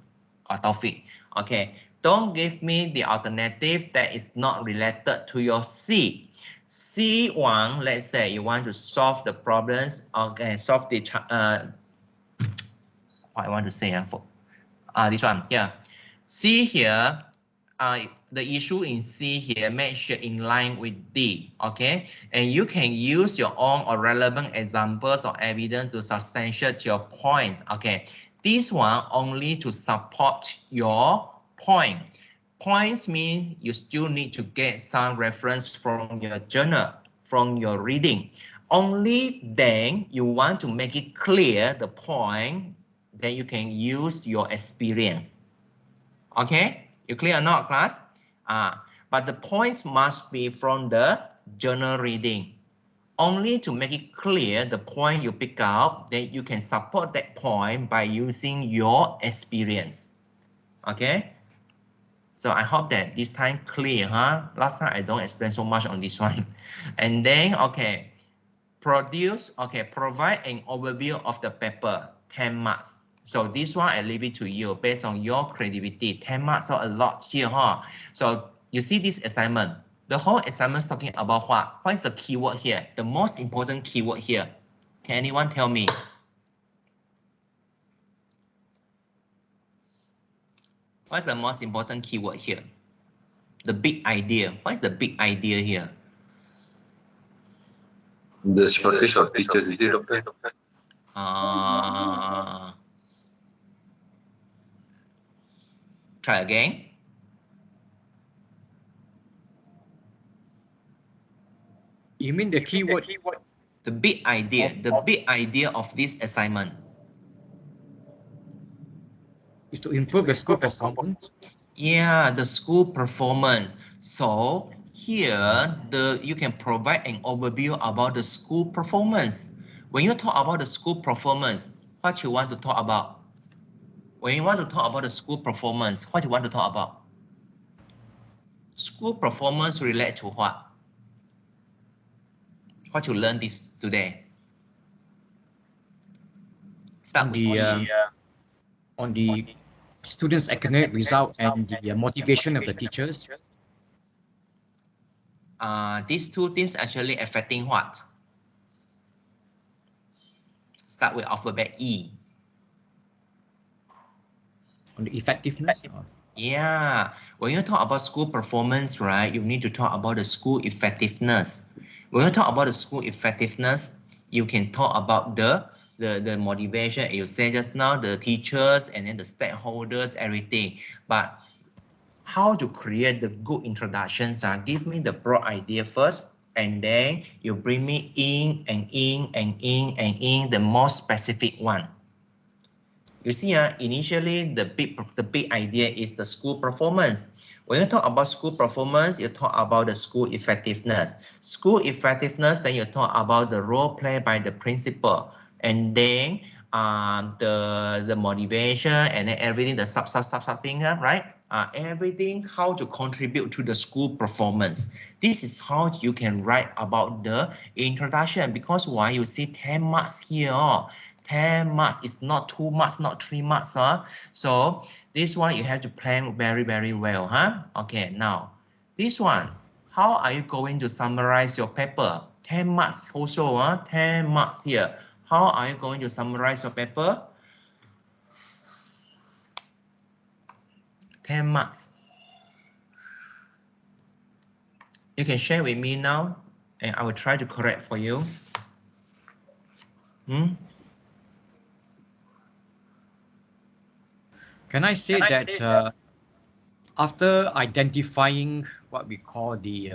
Taufik. Okay, don't give me the alternative that is not related to your C. C1, let's say you want to solve the problems, okay, solve the, what I want to say, this one, yeah. C here, the issue in C here, make sure in line with D, okay? And you can use your own or relevant examples or evidence to substantiate your points, okay? This one only to support your point. Points mean you still need to get some reference from your journal, from your reading. Only then you want to make it clear the point, then you can use your experience. Okay, you clear or not, class? But the points must be from the journal reading. Only to make it clear the point you pick up, then you can support that point by using your experience. Okay? So I hope that this time clear, huh? Last time I don't explain so much on this one. And then, okay, provide an overview of the paper, 10 marks. So this one, I leave it to you based on your creativity. 10 marks are a lot here, huh? So you see this assignment. The whole assignment is talking about what? What is the keyword here? The most important keyword here. Can anyone tell me? What's the most important keyword here? The big idea. What is the big idea here? The shortage of teachers, is it, Doctor? Try again. You mean the keyword? The big idea. The big idea of this assignment Is to improve the school performance. Yeah, the school performance. So here, you can provide an overview about the school performance. When you talk about the school performance, what you want to talk about? When you want to talk about the school performance, what you want to talk about? School performance relate to what? What you learned this today? Start with on the students' academic result and the motivation of the teachers. These two things actually affecting what? Start with alphabet E. On the effectiveness. Yeah, when you talk about school performance, right, you need to talk about the school effectiveness. When you talk about the school effectiveness, you can talk about the motivation. You say just now, the teachers and then the stakeholders, everything. But how to create the good introductions? Give me the broad idea first, and then you bring me in the more specific one. You see, initially the big idea is the school performance. When you talk about school performance, you talk about the school effectiveness. School effectiveness, then you talk about the role played by the principal, and then the motivation, and then everything, the sub thing, right? Everything how to contribute to the school performance. This is how you can write about the introduction. Because why you see 10 marks here? 10 marks is not 2 marks, not 3 marks. So this one you have to plan very, very well. Okay, now this one, how are you going to summarize your paper? 10 marks also, 10 marks here. How are you going to summarize your paper? 10 marks. You can share with me now, and I will try to correct for you. Can I say that after identifying what we call the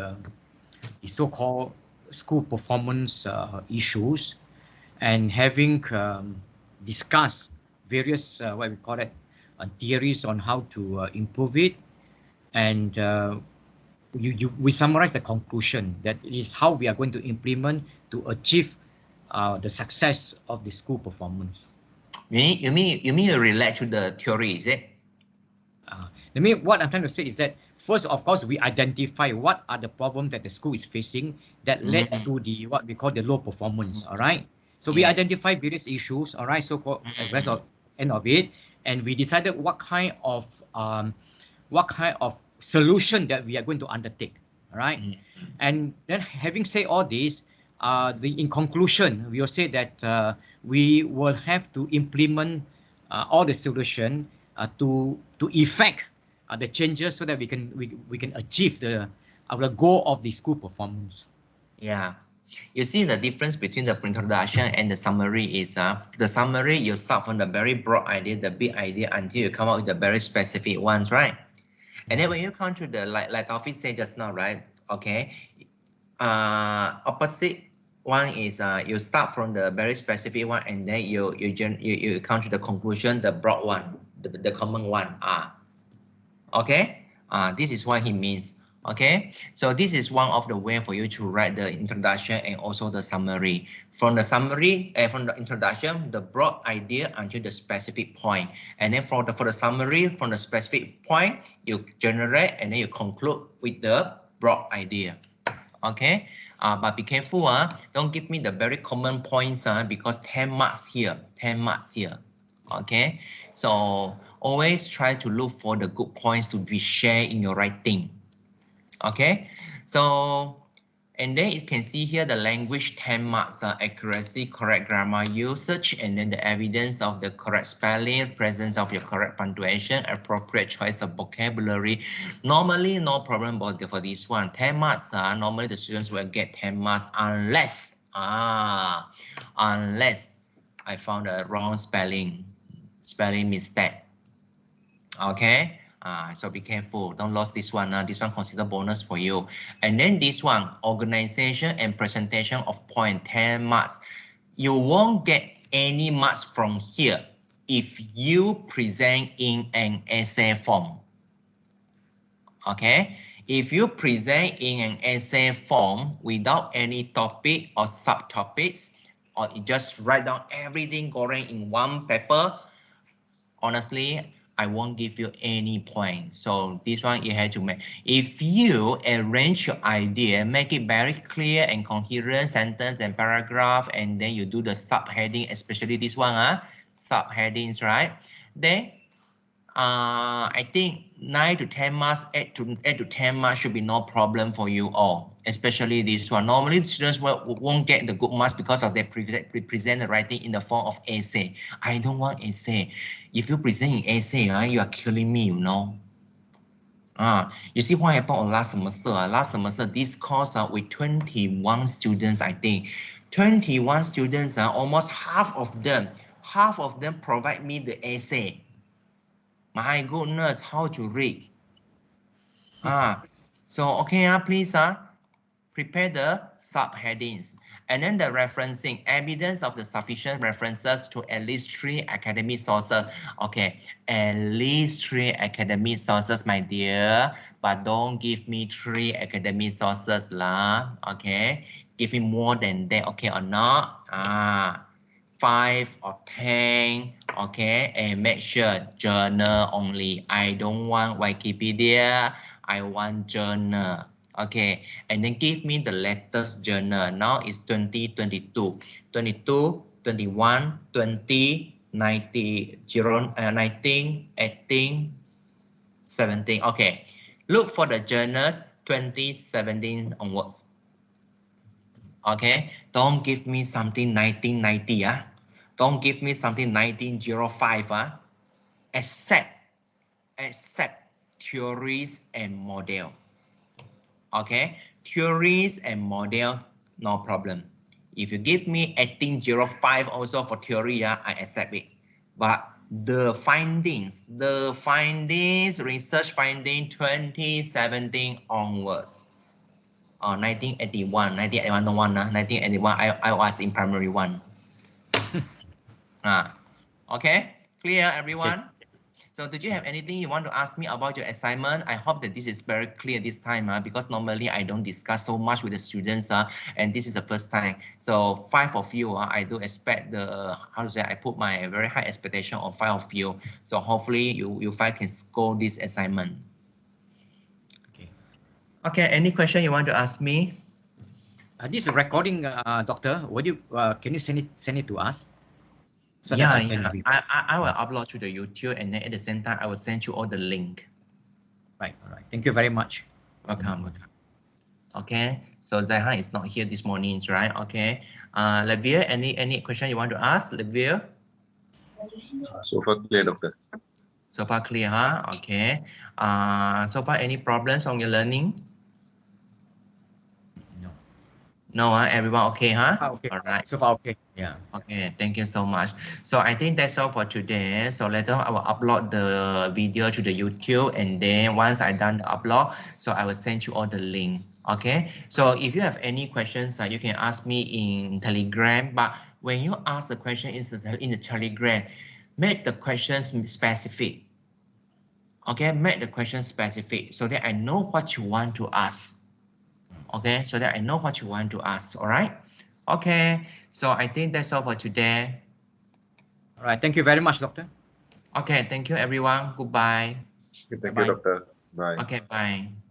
so-called school performance issues and having discussed various what we call it theories on how to improve it, and we summarize the conclusion that is how we are going to implement to achieve the success of the school performance. You mean you relate to the theory, is it? What I'm trying to say is that first, of course, we identify what are the problems that the school is facing that led to the what we call the low performance. All right. So we Yes. identify various issues. All right. So for rest of end of it, and we decided what kind of solution that we are going to undertake. All right. And then having said all this, in conclusion, we will say that we will have to implement all the solution to effect the changes so that we can achieve our goal of the school performance. Yeah. You see the difference between the introduction and the summary is the summary you start from the very broad idea, the big idea until you come up with the very specific ones, right? And then when you come to the like Taufik said just now, right? Okay. Opposite one is you start from the very specific one and then you come to the conclusion, the broad one, the common one. Okay. This is what he means. Okay, so this is one of the way for you to write the introduction and also the summary. From the summary and from the introduction, the broad idea until the specific point, and then for the summary from the specific point, you generate and then you conclude with the broad idea. Okay, but be careful. Don't give me the very common points because 10 marks here, 10 marks here. Okay, so always try to look for the good points to be shared in your writing. Okay, so and then you can see here the language 10 marks are accuracy, correct grammar usage, and then the evidence of the correct spelling, presence of your correct punctuation, appropriate choice of vocabulary. Normally, no problem for this one. 10 marks, normally the students will get 10 marks unless I found a wrong spelling mistake. Okay. So be careful, don't lose this one. This one consider bonus for you. And then this one, organization and presentation of point, 10 marks. You won't get any marks from here if you present in an essay form. Okay, if you present in an essay form without any topic or subtopics, or you just write down everything going in one paper, honestly, I won't give you any point. So this one you have to make. If you arrange your idea, make it very clear and coherent sentence and paragraph, and then you do the subheading, especially this one, subheadings, right? Then I think 9 to 10 marks, 8 to 10 marks should be no problem for you all, especially this one. Normally, students won't get the good marks because of they present the writing in the form of essay. I don't want essay. If you present in essay, you are killing me, you know. You see what happened on last semester? Last semester, this course with 21 students, I think. 21 students, almost half of them provide me the essay. My goodness, how to read. So okay, please prepare the subheadings. And then the referencing, evidence of the sufficient references to at least 3 academic sources. Okay, at least 3 academic sources, my dear. But don't give me 3 academic sources lah. Okay, give me more than that, okay or not? 5 or 10, okay, and make sure journal only. I don't want Wikipedia, I want journal, okay, and then give me the latest journal. Now it's 2022, 22, 21, 20, 19, 19, 18, 17, okay. Look for the journals 2017 onwards. Okay, don't give me something 1990, Don't give me something 1905, Except theories and model. Okay, theories and model, no problem. If you give me 1805 also for theory, I accept it. But the findings, research finding 2017 onwards. 1981, 1981, I was in primary one. Okay, clear everyone? So did you have anything you want to ask me about your assignment? I hope that this is very clear this time because normally I don't discuss so much with the students and this is the first time. So 5 of you, I do expect the, how to say, I put my very high expectation on 5 of you. So hopefully you 5 can score this assignment. Okay, any question you want to ask me? This recording, Doctor, would you can you send it to us? So Yeah, that I can I will upload to the YouTube, and then at the same time I will send you all the link. Right, all right. Thank you very much. Welcome. Okay, so Zaihan is not here this morning, right? Okay. Levia, any question you want to ask, Levia? So far clear, doctor. So far clear, huh? Okay. So far any problems on your learning? No. No, everyone okay, huh? Okay. All right. So far, okay. Yeah. Okay, thank you so much. So I think that's all for today. So later I will upload the video to the YouTube, and then once I done the upload, so I will send you all the link. Okay. So if you have any questions, you can ask me in Telegram. But when you ask the question in the Telegram, make the questions specific. Okay, make the question specific so that I know what you want to ask. Okay, so that I know what you want to ask. All right. Okay, so I think that's all for today. All right. Thank you very much, Doctor. Okay, thank you everyone. Goodbye. Thank Bye-bye. you, doctor. Bye. Okay, bye.